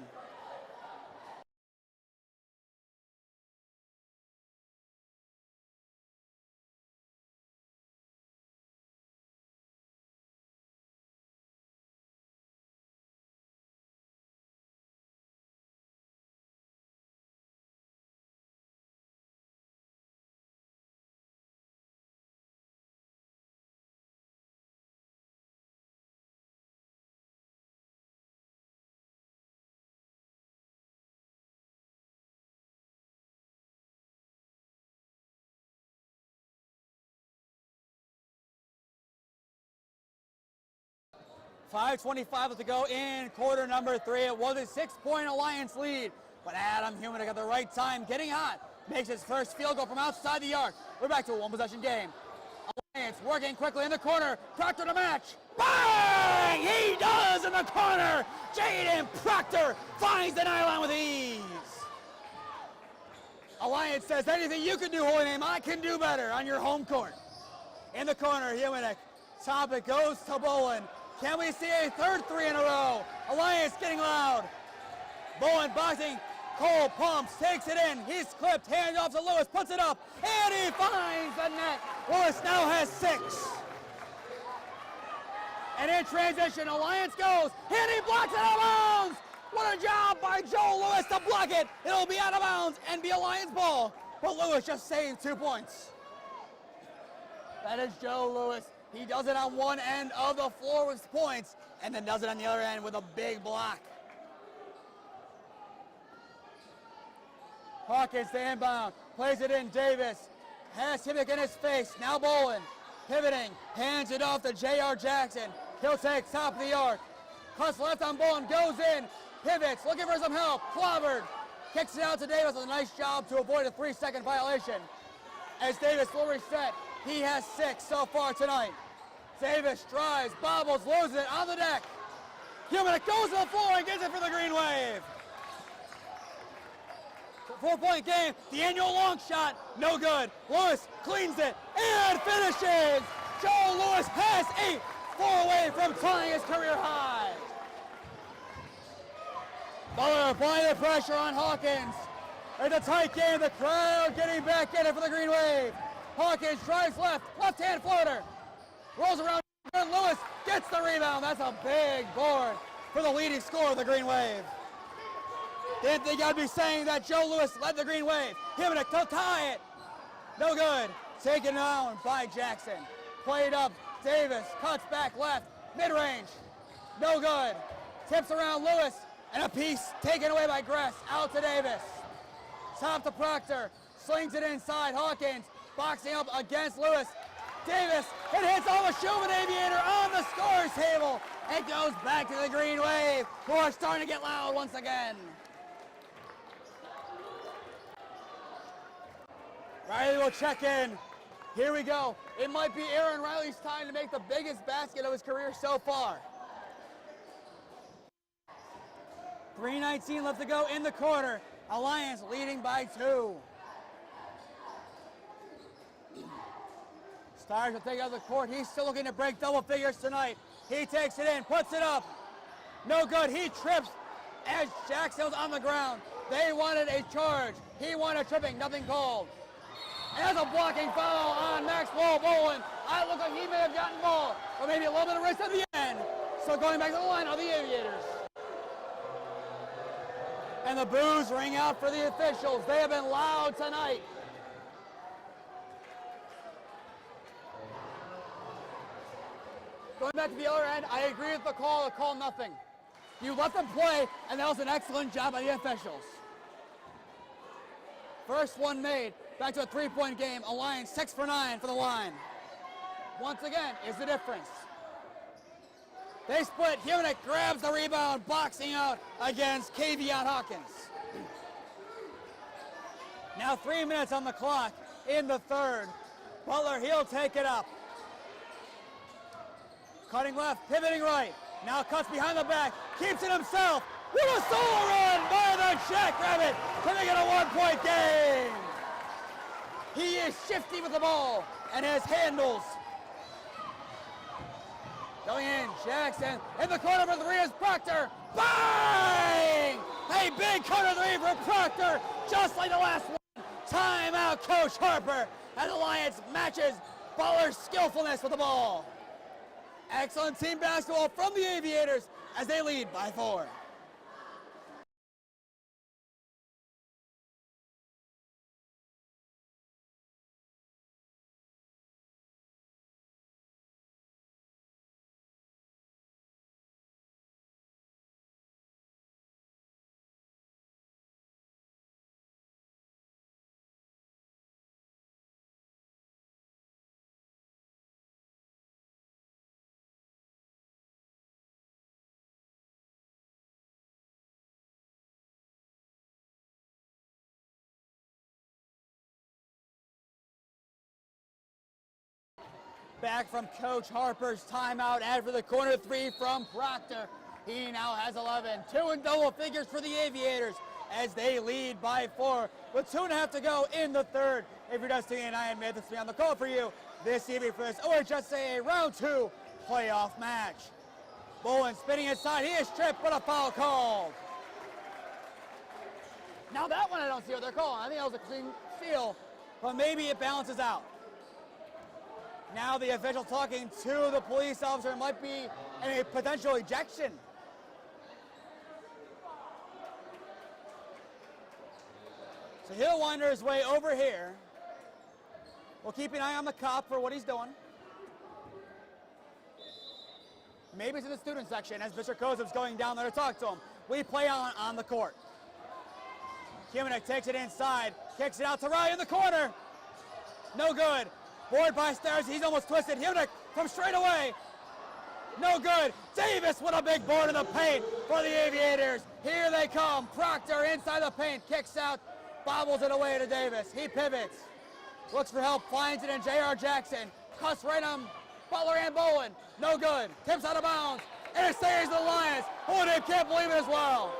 .525 left to go in quarter number 3. It was a 6-point Alliance lead, but Adam Humanek at the right time, getting hot, makes his first field goal from outside the arc. We're back to a one-possession game. Alliance working quickly in the corner. Proctor to match. Bang! He does in the corner. Jaden Proctor finds the nylon with ease. Alliance says, anything you can do, Holy Name, I can do better on your home court. In the corner, Humanek. Top it goes to Bowen. Can we see a third 3 in a row? Alliance getting loud. Bowen boxing. Cole pumps, takes it in. He's clipped, hands off to Lewis, puts it up, and he finds the net. Lewis now has 6. And in transition, Alliance goes, and he blocks it out of bounds. What a job by Joe Lewis to block it. It'll be out of bounds and be Alliance ball. But Lewis just saved 2 points. That is Joe Lewis. He does it on one end of the floor with points, and then does it on the other end with a big block. Hawkins to inbound, plays it in. Davis has Humanek in his face. Now Bowen pivoting, hands it off to J.R. Jackson. He'll take top of the arc. Cuts left on Bowen, goes in, pivots, looking for some help. Clobbered, kicks it out to Davis with a nice job to avoid a 3-second violation. As Davis will reset, he has 6 so far tonight. Davis drives, bobbles, loses it on the deck. Humanek goes to the floor and gets it for the Green Wave. 4-point game, the annual long shot, no good. Lewis cleans it and finishes. Joe Lewis has 8, 4 away from tying his career high. Butler applying the pressure on Hawkins. It's a tight game, the crowd getting back in it for the Green Wave. Hawkins drives left-hand floater. Rolls around, and Lewis gets the rebound. That's a big board for the leading scorer of the Green Wave. Didn't think I'd be saying that Joe Lewis led the Green Wave. Humanek to tie it. No good. Taken down by Jackson. Played up. Davis cuts back left. Mid-range. No good. Tips around Lewis. And a piece taken away by Gress. Out to Davis. Top to Proctor. Slings it inside. Hawkins boxing up against Lewis. Davis. It hits on the shoe of an Aviator on the scorer's table. It goes back to the Green Wave, who are starting to get loud once again. Riley will check in. Here we go. It might be Aaron Riley's time to make the biggest basket of his career so far. 3:19 left to go in the quarter. Alliance leading by 2. Styers will take it out of the court. He's still looking to break double figures tonight. He takes it in, puts it up. No good. He trips as Jackson was on the ground. They wanted a charge. He wanted tripping, nothing called. As a blocking foul on Maxwell Bowen. I look like he may have gotten ball, or maybe a little bit of risk at the end. So going back to the line are the Aviators. And the boos ring out for the officials. They have been loud tonight. Going back to the other end, I agree with the call nothing. You let them play, and that was an excellent job by the officials. First one made, back to a three-point game. Alliance 6 for 9 for the line. Once again, is the difference. They split, Huenick grabs the rebound, boxing out against Kavion Hawkins. Now 3 minutes on the clock in the third. Butler, he'll take it up. Cutting left, pivoting right. Now cuts behind the back, keeps it himself. What a solo run by the Jackrabbit to make it a one-point game. He is shifty with the ball and has handles. Going in, Jackson in the corner for three is Proctor. Bang! A big corner three for Proctor, just like the last one. Timeout, Coach Harper, as Alliance matches Butler's skillfulness with the ball. Excellent team basketball from the Aviators as they lead by 4. Back from Coach Harper's timeout after the corner three from Proctor. He now has 11. 2 in double figures for the Aviators as they lead by 4 with 2.5 to go in the third. If you're just tuning in, I am Nathan Smee on the call for you this evening for this OHSAA Round 2 playoff match. Bowen spinning inside. He is tripped, but a foul called. Now that one I don't see what they're calling. I think that was a clean steal, but maybe it balances out. Now the official talking to the police officer. It might be a potential ejection. So he'll wander his way over here. We'll keep an eye on the cop for what he's doing. Maybe it's in the student section as Mr. Kozub's going down there to talk to him. We play on the court. Huenick takes it inside, kicks it out to Ryan in the corner. No good. Board by Styers, he's almost twisted. Huenick from straight away. No good. Davis with a big board in the paint for the Aviators. Here they come. Proctor inside the paint, kicks out, bobbles it away to Davis. He pivots, looks for help, finds it in J.R. Jackson. Cuts right on Butler and Bowen. No good. Tips out of bounds. And it stays the Lions. Huenick can't believe it as well.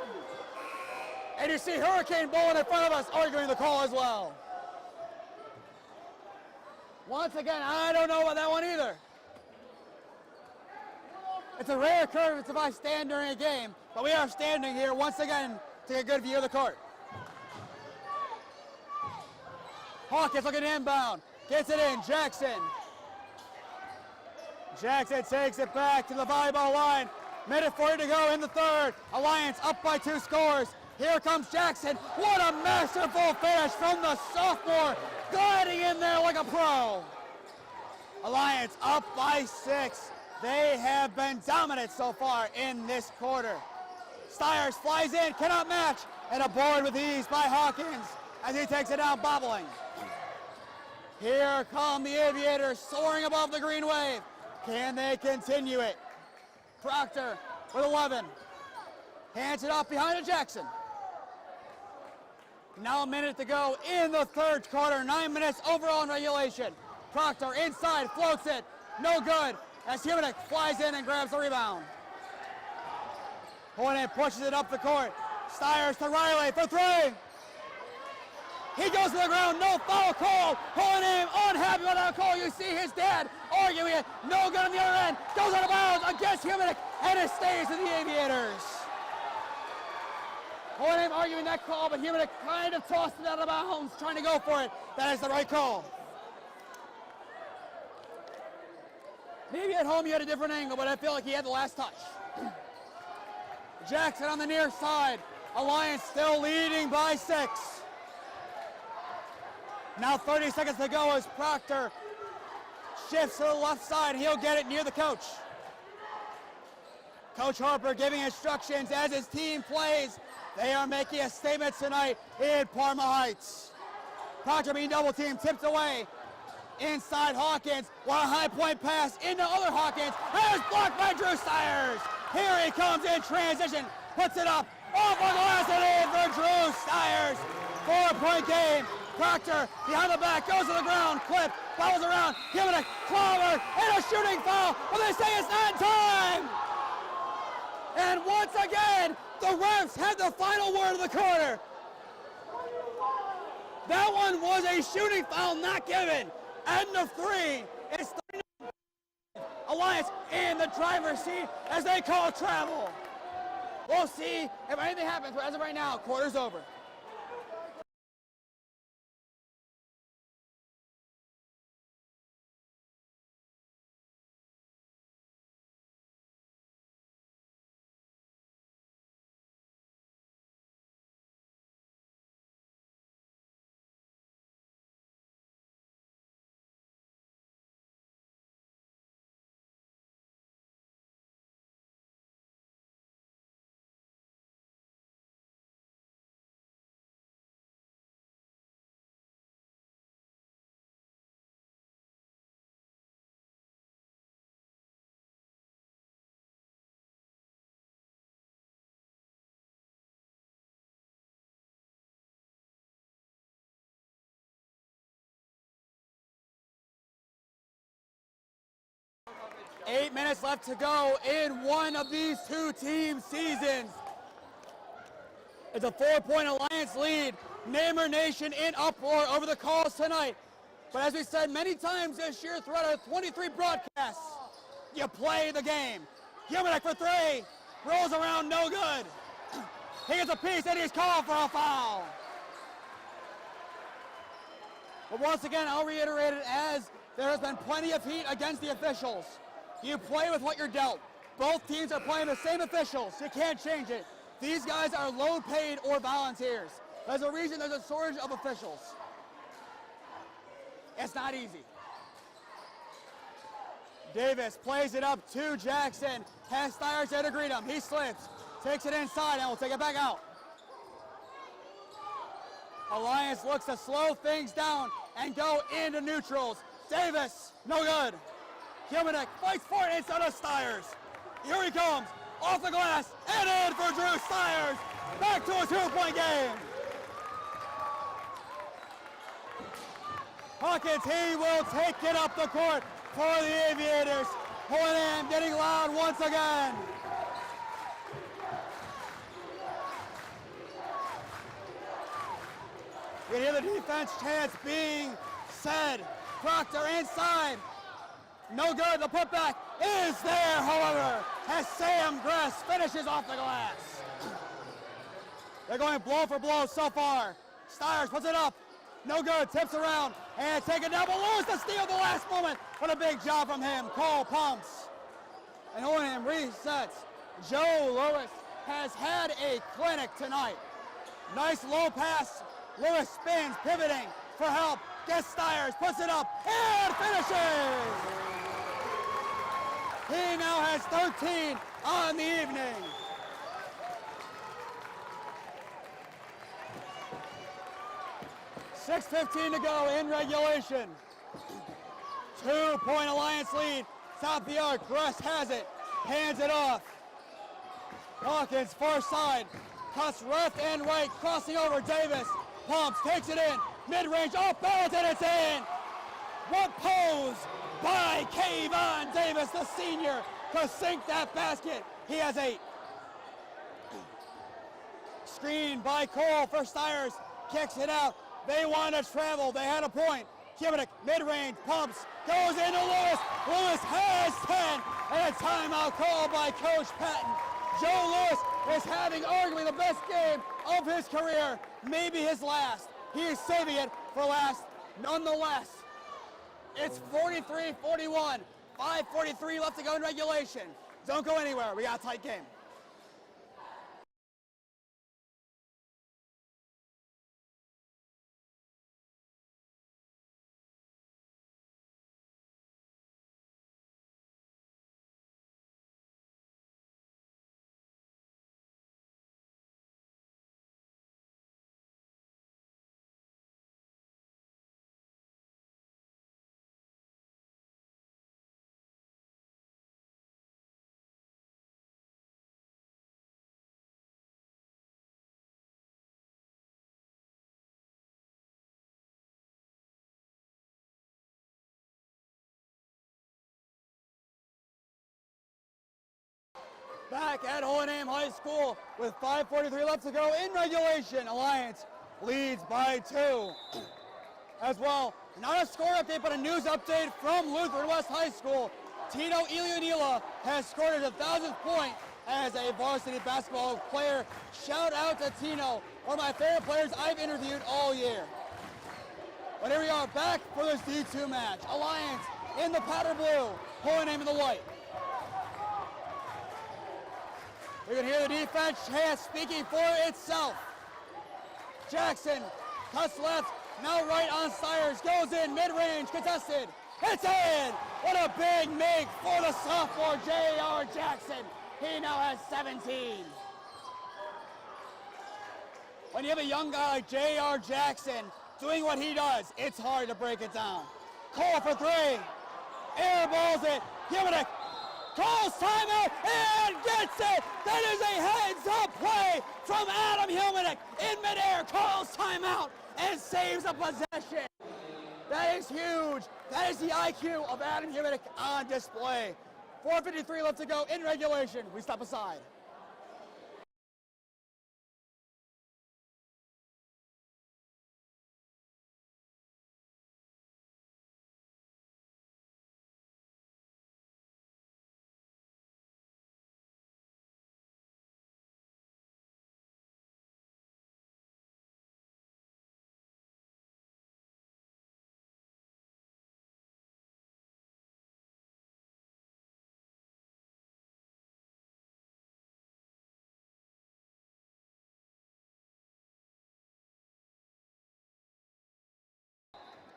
And you see Hurricane Bowen in front of us arguing the call as well. Once again, I don't know about that one either. It's a rare occurrence if I stand during a game, but we are standing here once again to get a good view of the court. Hawkins looking inbound, gets it in, Jackson. Jackson takes it back to the volleyball line. Minute 40 to go in the third. Alliance up by 2 scores. Here comes Jackson. What a masterful finish from the sophomore, gliding in there like a pro. Alliance up by 6. They have been dominant so far in this quarter. Styers flies in, cannot match, and a board with ease by Hawkins as he takes it down, bobbling. Here come the Aviators soaring above the green wave. Can they continue it? Proctor with 11. Hands it off behind to Jackson. Now a minute to go in the third quarter. 9 minutes overall in regulation. Proctor inside, floats it. No good as Huenick flies in and grabs the rebound. Huenick pushes it up the court. Styers to Riley for 3. He goes to the ground, no foul call. Huenick unhappy with that call. You see his dad arguing it. No good on the other end. Goes out of bounds against Huenick, and it stays with the Aviators. Holy Name arguing that call, but Humanek kind of tossed it out of bounds, trying to go for it. That is the right call. Maybe at home you had a different angle, but I feel like he had the last touch. Jackson on the near side. Alliance still leading by 6. Now 30 seconds to go as Proctor shifts to the left side. He'll get it near the coach. Coach Harper giving instructions as his team plays. They are making a statement tonight in Parma Heights. Proctor being double teamed, tipped away. Inside Hawkins, while a high point pass into other Hawkins. That is blocked by Drew Styers. Here he comes in transition, puts it up, off on the glass and in for Drew Styers. 4-point game. Proctor behind the back, goes to the ground, clip, follows around, giving a clobber and a shooting foul, but they say it's not in time. And once again, the refs had the final word of the quarter. That one was a shooting foul not given. End of 3. It's Alliance in the driver's seat as they call travel. We'll see if anything happens, but as of right now, quarter's over. Eight minutes left to go in one of these two team seasons. It's a 4-point Alliance lead. Naamer Nation in uproar over the calls tonight. But as we said many times this year throughout our 23 broadcasts, you play the game. Humanek for 3, rolls around, no good. He gets a piece and he's called for a foul. But once again, I'll reiterate it as there has been plenty of heat against the officials. You play with what you're dealt. Both teams are playing the same officials. You can't change it. These guys are low paid or volunteers. There's a reason there's a shortage of officials. It's not easy. Davis plays it up to Jackson. Has Styers there to greet him. He slips, takes it inside, and will take it back out. Alliance looks to slow things down and go into neutrals. Davis, no good. Humanek fights for it inside of Styers. Here he comes, off the glass, and in for Drew Styers. Back to a 2-point game. Hawkins, he will take it up the court for the Aviators. Holy Name getting loud once again. You hear the defense chants being said. Proctor inside. No good, the putback is there, however, as Sam Gress finishes off the glass. They're going blow for blow so far. Styers puts it up, no good, tips around, and take it down, but Lewis to steal the last moment. What a big job from him. Cole pumps, and Holy Name resets. Joe Lewis has had a clinic tonight. Nice low pass, Lewis spins, pivoting for help, gets Styers, puts it up, and finishes! He now has 13 on the evening. .6:15 to go in regulation. 2-point Alliance lead. Top the arc, Gress has it, hands it off. Hawkins far side, cuts left and right, crossing over Davis. Pumps, takes it in, mid-range, off balance, and it's in. What pose by Kayvon Davis, the senior, to sink that basket. He has 8. Screen by Cole for Styers, kicks it out. They want to travel, they had a point. Humanek, mid-range, pumps, goes into Lewis. Lewis has 10, and a timeout called by Coach Patton. Joe Lewis is having arguably the best game of his career, maybe his last. He is saving it for last, nonetheless. It's 43-41, 5:43 left to go in regulation. Don't go anywhere, we got a tight game. Back at Hohenheim High School with 5:43 left to go in regulation. Alliance leads by 2. As well, not a score update, but a news update from Lutheran West High School. Tino Ilianila has scored his 1,000th point as a varsity basketball player. Shout out to Tino, one of my favorite players I've interviewed all year. But here we are back for this D2 match. Alliance in the powder blue, Hohenheim in the white. You can hear the defense chant speaking for itself. Jackson cuts left, now right on Styers, goes in, mid-range, contested. It's in! What a big make for the sophomore J.R. Jackson. He now has 17. When you have a young guy like J.R. Jackson doing what he does, it's hard to break it down. Cole for 3. Airballs it. Humanek calls timeout and gets it. That is a heads-up play from Adam Humanek in midair. Calls timeout and saves a possession. That is huge. That is the IQ of Adam Humanek on display. 4:53 left to go in regulation. We step aside.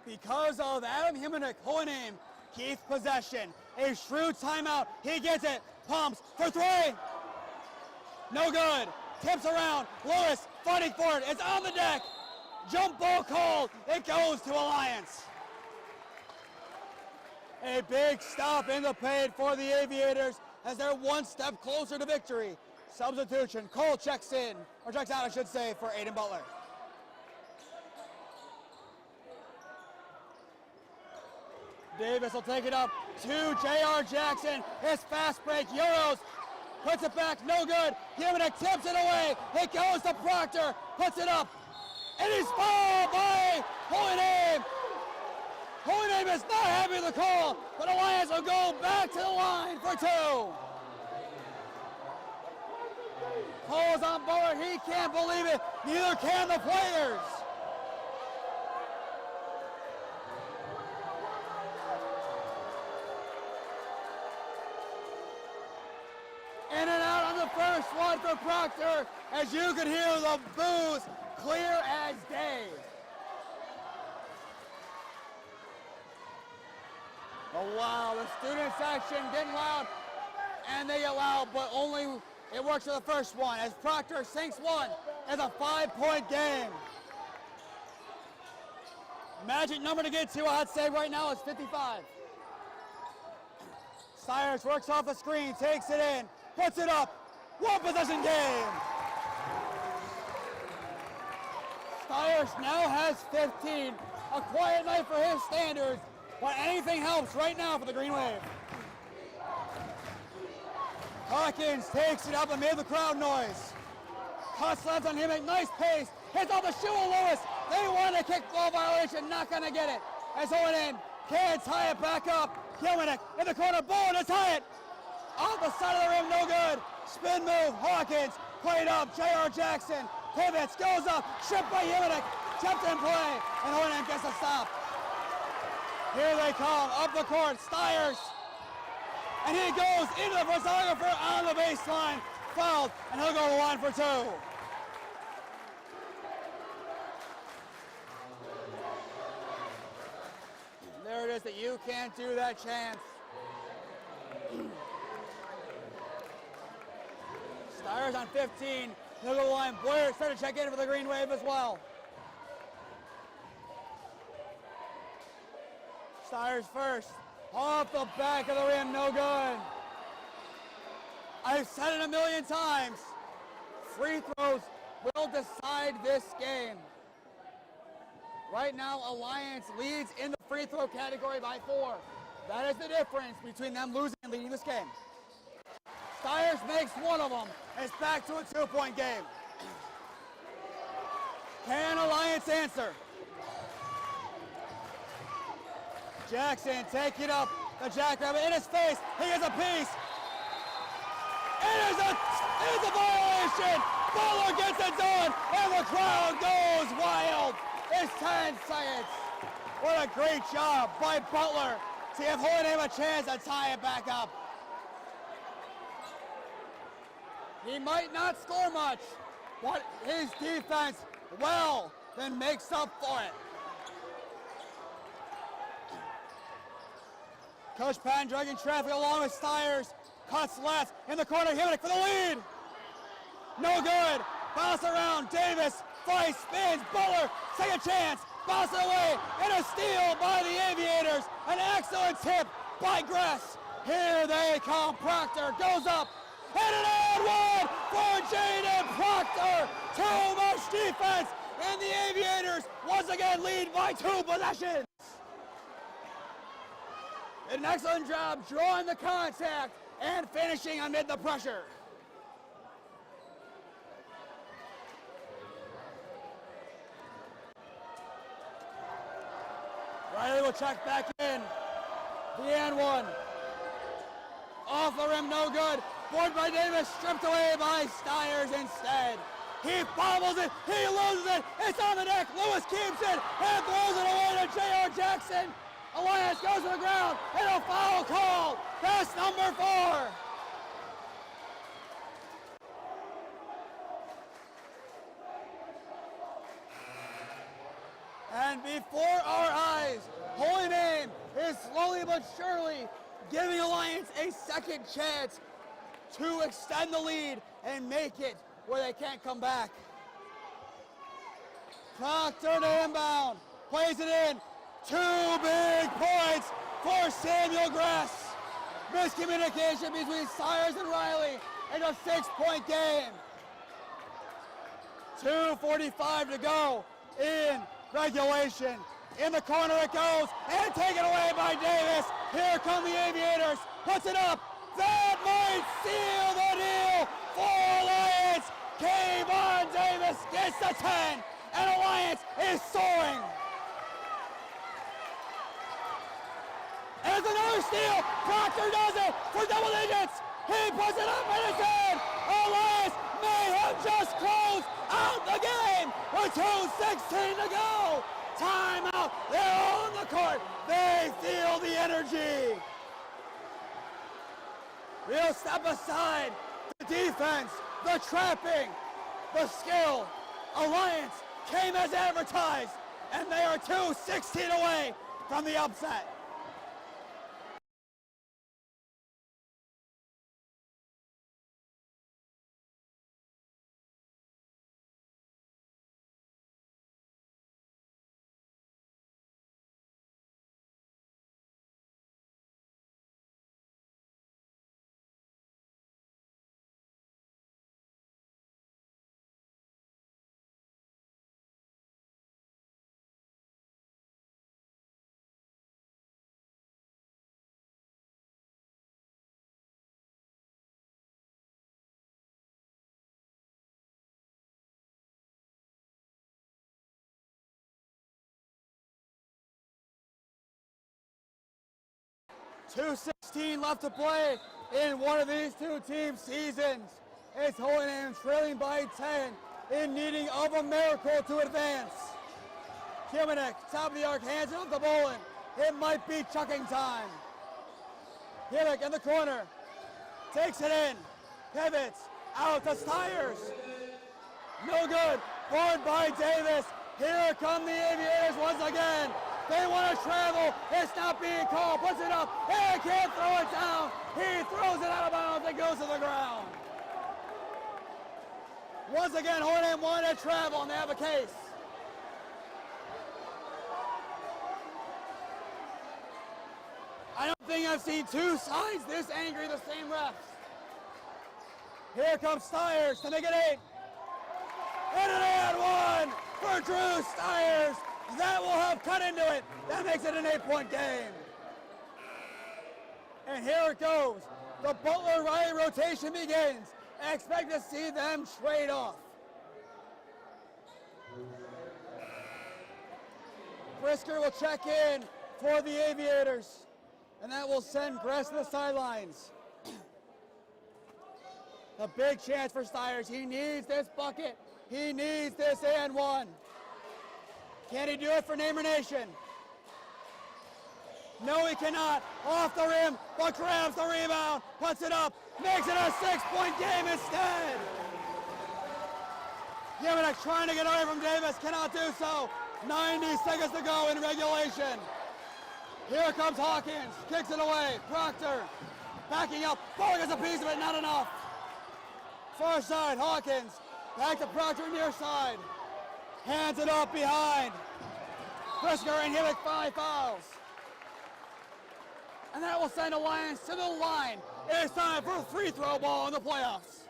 Because of Adam Humanek, Hohenheim keeps possession. A shrewd timeout. He gets it. Pumps for 3. No good. Tips around. Lewis fighting for it. It's on the deck. Jump ball called. It goes to Alliance. A big stop in the paint for the Aviators as they're one step closer to victory. Substitution. Cole checks in, or checks out, I should say, for Aiden Butler. Davis will take it up to J.R. Jackson. His fast break, Euros, puts it back, no good. Humanek tips it away. It goes to Proctor, puts it up. It is fouled by Hohenheim. Hohenheim is not happy with the call, but Alliance will go back to the line for 2. Calls on Butler, he can't believe it. Neither can the players. In and out on the first one for Proctor, as you can hear the boos clear as day. Oh wow, the student section getting loud, and they get loud, but only it works for the first one, as Proctor sinks one. It's a 5-point game. Magic number to get to, I'd say right now, is 55. Styers works off the screen, takes it in, puts it up. One possession game. Styers now has 15. A quiet night for his standards, but anything helps right now for the Green Wave. Hawkins takes it up and made the crowd noise. Cuts left on him at nice pace. Hits off the shoe of Lewis. They want a kickball violation, not gonna get it. As Owen can't tie it back up. Humanek in the corner, ball to tie it. Off the side of the rim, no good. Spin move, Hawkins, played up, J.R. Jackson pivots, goes up, stripped by Yeminek, kept in play, and Holy Name gets a stop. Here they come, up the court, Styers. And he goes into the photographer on the baseline, fouled, and he'll go to the line for two. There it is, that you can't do that chance. Styers on 15, he'll go to the line. Boyer started to check in for the Green Wave as well. Styers first, off the back of the rim, no good. I've said it a million times, free throws will decide this game. Right now, Alliance leads in the free throw category by 4. That is the difference between them losing and leading this game. Styers makes one of them. It's back to a 2-point game. Can Alliance answer? Jackson taking up the jackrabbit in his face. He gets a piece. It is a violation. Butler gets it done, and the crowd goes wild. It's 10 seconds. What a great job by Butler to give Holy Name a chance to tie it back up. He might not score much, but his defense, well, then makes up for it. Coach Patton dragging traffic along with Styers. Cuts left in the corner. Himmick for the lead. No good. Bounce around. Davis fights, spins. Butler, second chance. Bounce it away. And a steal by the Aviators. An excellent tip by Gress. Here they come. Proctor goes up. And an and one for Jaden Proctor. Too much defense. And the Aviators once again lead by 2 possessions. An excellent job drawing the contact and finishing amid the pressure. Riley will check back in. The and one. Off the rim, no good. Board by Davis, stripped away by Styers instead. He bobbles it, he loses it, it's on the deck. Lewis keeps it and throws it away to J.R. Jackson. Alliance goes to the ground, and a foul call. That's number 4. And before our eyes, Holy Name is slowly but surely giving Alliance a second chance to extend the lead and make it where they can't come back. Proctor to inbound, plays it in. 2 big points for Samuel Gress. Miscommunication between Styers and Riley in a 6-point game. 2:45 to go in regulation. In the corner it goes, and taken away by Davis. Here come the Aviators, puts it up. That might seal the deal for Alliance. Kayvon Davis gets the 10, and Alliance is soaring. And another steal. Proctor does it for double digits. He puts it up and it's in. Alliance may have just closed out the game with 2:16 to go. Timeout. They're on the court. They feel the energy. We'll step aside. The defense, the trapping, the skill. Alliance came as advertised, and they are 2:16 away from the upset. .216 left to play in one of these two teams' seasons. It's Holy Name trailing by 10 in needing of a miracle to advance. Kiminek, top of the arc, hands it off to Bolin. It might be chucking time. Kiminek in the corner, takes it in, pivots, out to Styers. No good, forward by Davis. Here come the Aviators once again. They want to travel, it's not being called, puts it up, and can't throw it down. He throws it out of bounds, it goes to the ground. Once again, Hornet wanted to travel, and they have a case. I don't think I've seen two sides this angry, the same refs. Here comes Styers to make it 8. And an and 1 for Drew Styers. That will have cut into it. That makes it an 8-point game. And here it goes. The Butler-Riley rotation begins. I expect to see them trade off. Brisker will check in for the Aviators. And that will send Gress to the sidelines. The big chance for Styers. He needs this bucket. He needs this and 1. Can he do it for Neighbor Nation? No, he cannot. Off the rim, but grabs the rebound, puts it up, makes it a 6-point game instead. Kiminek trying to get away from Davis, cannot do so. 90 seconds to go in regulation. Here comes Hawkins, kicks it away. Proctor backing up, Ball gets a piece of it, not enough. Far side, Hawkins, back to Proctor near side. Hands it up behind. Brisker and Himmick 5 fouls. And that will send the Lions to the line. It's time for a free throw ball in the playoffs.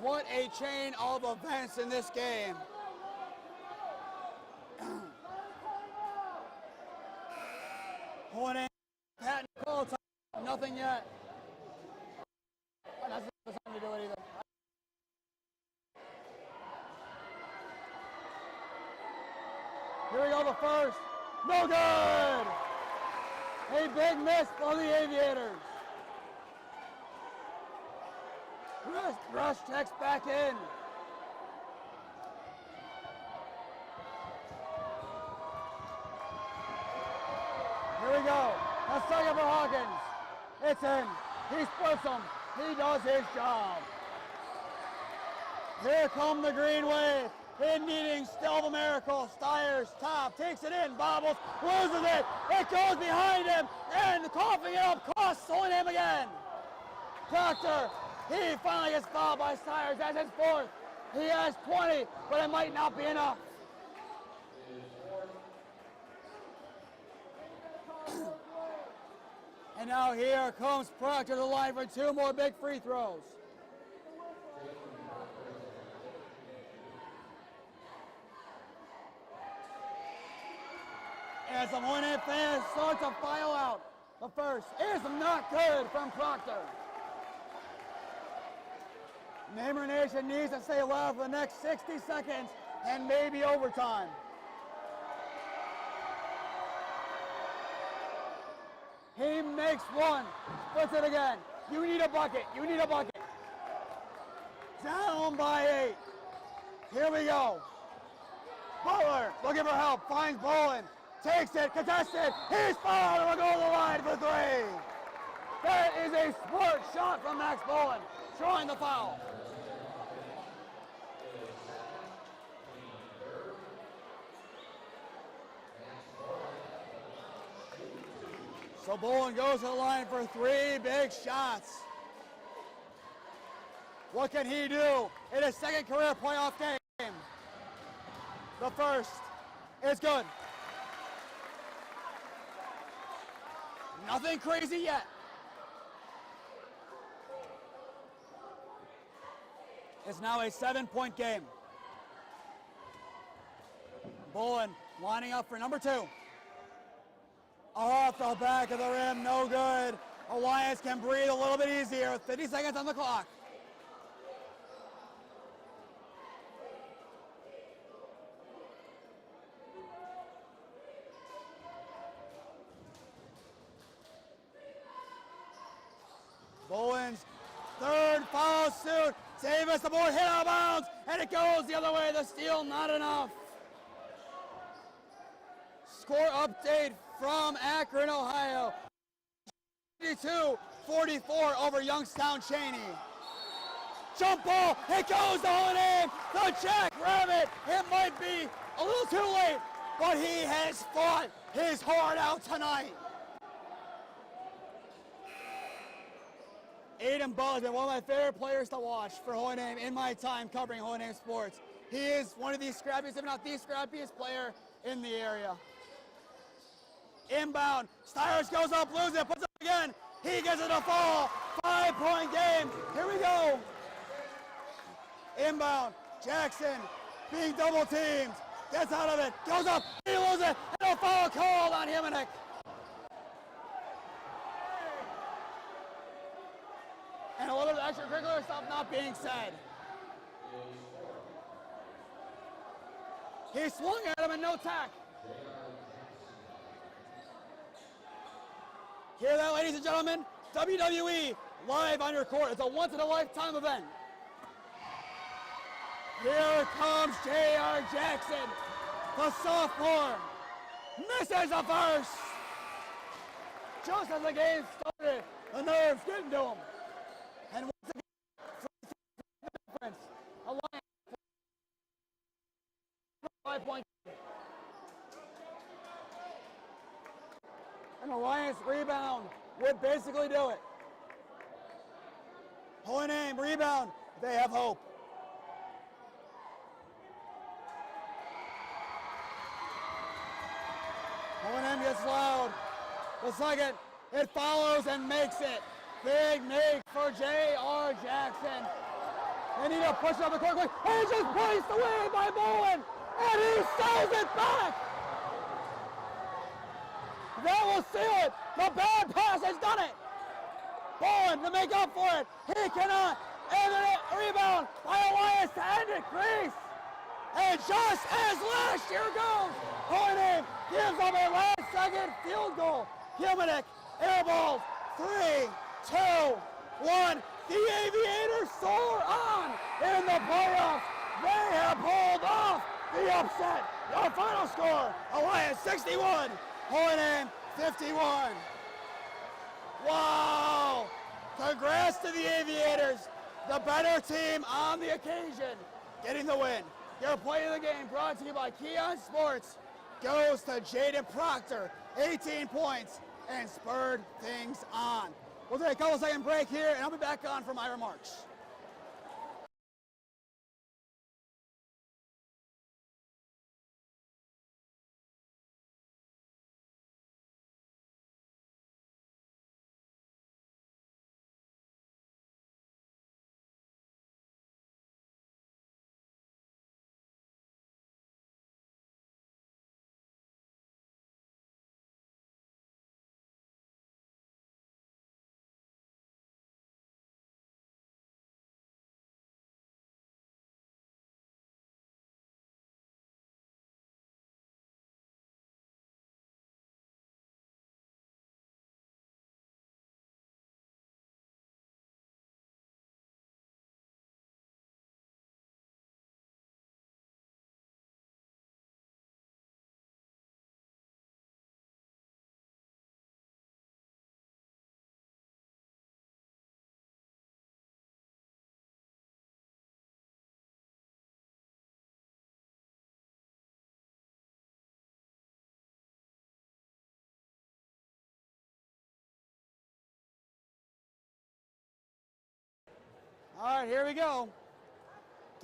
What a chain of events in this game. Hornet, Patton, call time, nothing yet. That's not the time to do it either. Here we go, the first. No good! A big miss for the Aviators. Rush checks back in. Here we go. A second for Hawkins. It's in. He splits them. He does his job. Here come the Green Wave. In needing still the miracle. Styers, top, takes it in, bobbles, loses it. It goes behind him, and coughing it up costs him again. Proctor, he finally gets fouled by Styers. That's his 4th. He has 20, but it might not be enough. And now here comes Proctor to the line for 2 more big free throws. As the Hornet fans start to file out, the first is not good from Proctor. Neighbor Nation needs to stay alive for the next 60 seconds and maybe overtime. He makes 1, splits it again. You need a bucket, you need a bucket. Down by 8. Here we go. Butler looking for help, finds Bolin. Takes it, contested, he's fouled, and will go to the line for 3. That is a smart shot from Max Bolin, drawing the foul. So Bolin goes to the line for 3 big shots. What can he do in his 2nd career playoff game? The first is good. Nothing crazy yet. It's now a 7-point game. Bolin lining up for number 2. Off the back of the rim, no good. Alliance can breathe a little bit easier with 50 seconds on the clock. Bolin's 3rd foul suit. Davis, the board hit out of bounds, and it goes the other way. The steal, not enough. Score update from Akron, Ohio. 52-44 over Youngstown Cheney. Jump ball, it goes to Holy. The Jackrabbit, it might be a little too late, but he has fought his heart out tonight. Aiden Ball has been one of my favorite players to watch for Holy Name in my time covering Holy Name sports. He is one of the scrappiest, if not the scrappiest player in the area. Inbound, Styers goes up, loses it, puts it up again. He gets it a fall. 5-point game. Here we go. Inbound, Jackson being double teamed. Gets out of it, goes up, he loses it, and a foul called on Himinek. And a little bit of extracurricular stuff not being said. He swung at him and no tack. Hear that, ladies and gentlemen? WWE live on your court. It's a once-in-a-lifetime event. Here comes J.R. Jackson, the sophomore. Misses the first. Just as the game started, the nerves getting to him. And once again, difference. Alliance 5-point. An Alliance rebound would basically do it. Holy Name rebound. They have hope. Holy Name gets loud. The second, it follows and makes it. Big make for J.R. Jackson. They need to push it up the court quick. And it's just placed away by Bowen. And he sells it back. That will seal it. The bad pass has done it. Bowen to make up for it. He cannot. And then a rebound by Elias to end it. Crease. And just as last year goes, Holy Name gives up a last-second field goal. Himinek airballs. 3, 2, 1. The Aviators soar on in the playoffs. They have pulled off the upset. Our final score, Alliance 61, Holy Name 51. Wow! Congrats to the Aviators, the better team on the occasion, getting the win. Your play of the game brought to you by Keon Sports goes to Jaden Proctor, 18 points, and spurred things on. We'll take a couple-second break here, and I'll be back on for my remarks. All right, here we go.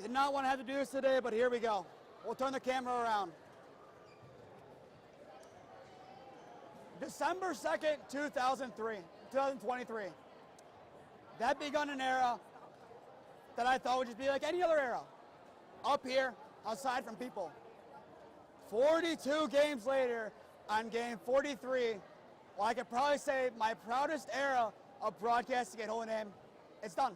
Did not want to have to do this today, but here we go. We'll turn the camera around. December 2nd, 2023. That begun an era that I thought would just be like any other era. Up here, aside from people. 42 games later, on game 43, well, I could probably say my proudest era of broadcasting at Holy Name, it's done.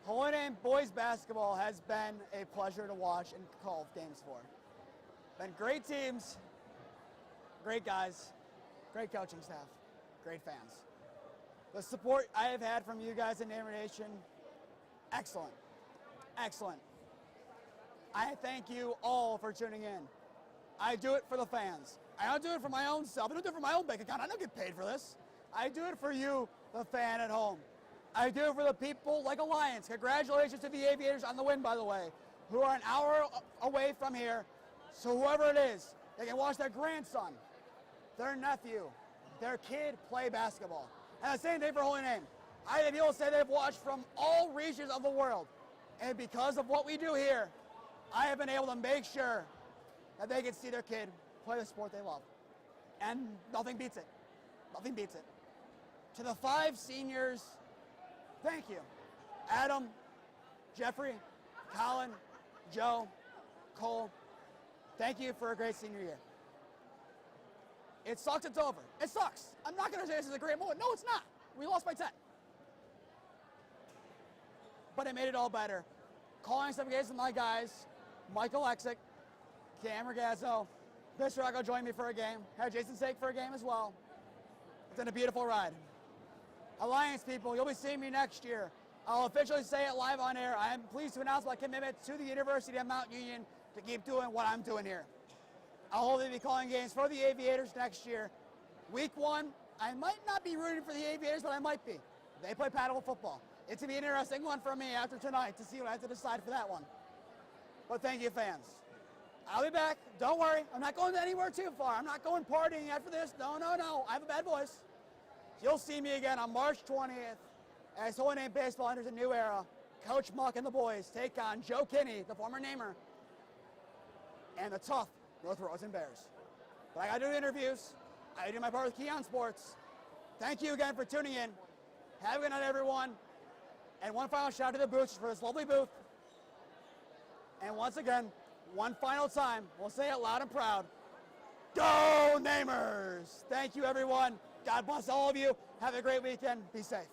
Holy Name boys basketball has been a pleasure to watch and call games for. Been great teams, great guys, great coaching staff, great fans. The support I have had from you guys in Neighbor Nation Excellent. Excellent. I thank you all for tuning in. I do it for the fans. I don't do it for my own self. I don't do it for my own bank account. I don't get paid for this. I do it for you, the fan at home. I do it for the people like Alliance. Congratulations to the Aviators on the win, by the way, who are an hour away from here. So whoever it is, they can watch their grandson, their nephew, their kid play basketball. And the same thing for Holy Name. I have people say they've watched from all regions of the world. And because of what we do here, I have been able to make sure that they can see their kid play the sport they love. And nothing beats it. Nothing beats it. To the 5 seniors, thank you. Adam, Jeffrey, Colin, Joe, Cole, thank you for a great senior year. It sucks, it's over. It sucks. I'm not going to say this is a great moment. No, it's not. We lost by 10. But it made it all better. Calling some games with my guys, Michael Exick, Cam Ragazzo, Mr. Rocco joined me for a game. Had Jason Sake for a game as well. It's been a beautiful ride. Alliance people, you'll be seeing me next year. I'll officially say it live on air. I am pleased to announce my commitment to the University of Mount Union to keep doing what I'm doing here. I'll hopefully be calling games for the Aviators next year. Week 1, I might not be rooting for the Aviators, but I might be. They play paddle football. It's going to be an interesting one for me after tonight to see what I have to decide for that one. But thank you, fans. I'll be back. Don't worry. I'm not going anywhere too far. I'm not going partying after this. No, no, no. I have a bad voice. You'll see me again on March 20th as Holy Name Baseball enters a new era. Coach Muck and the boys take on Joe Kinney, the former namer, and the tough North Rosen Bears. But I got to do interviews. I got to do my part with Keon Sports. Thank you again for tuning in. Have a good night, everyone. And one final shout out to the booths for this lovely booth. And once again, one final time, we'll say it loud and proud. Go Namers! Thank you, everyone. God bless all of you. Have a great weekend. Be safe.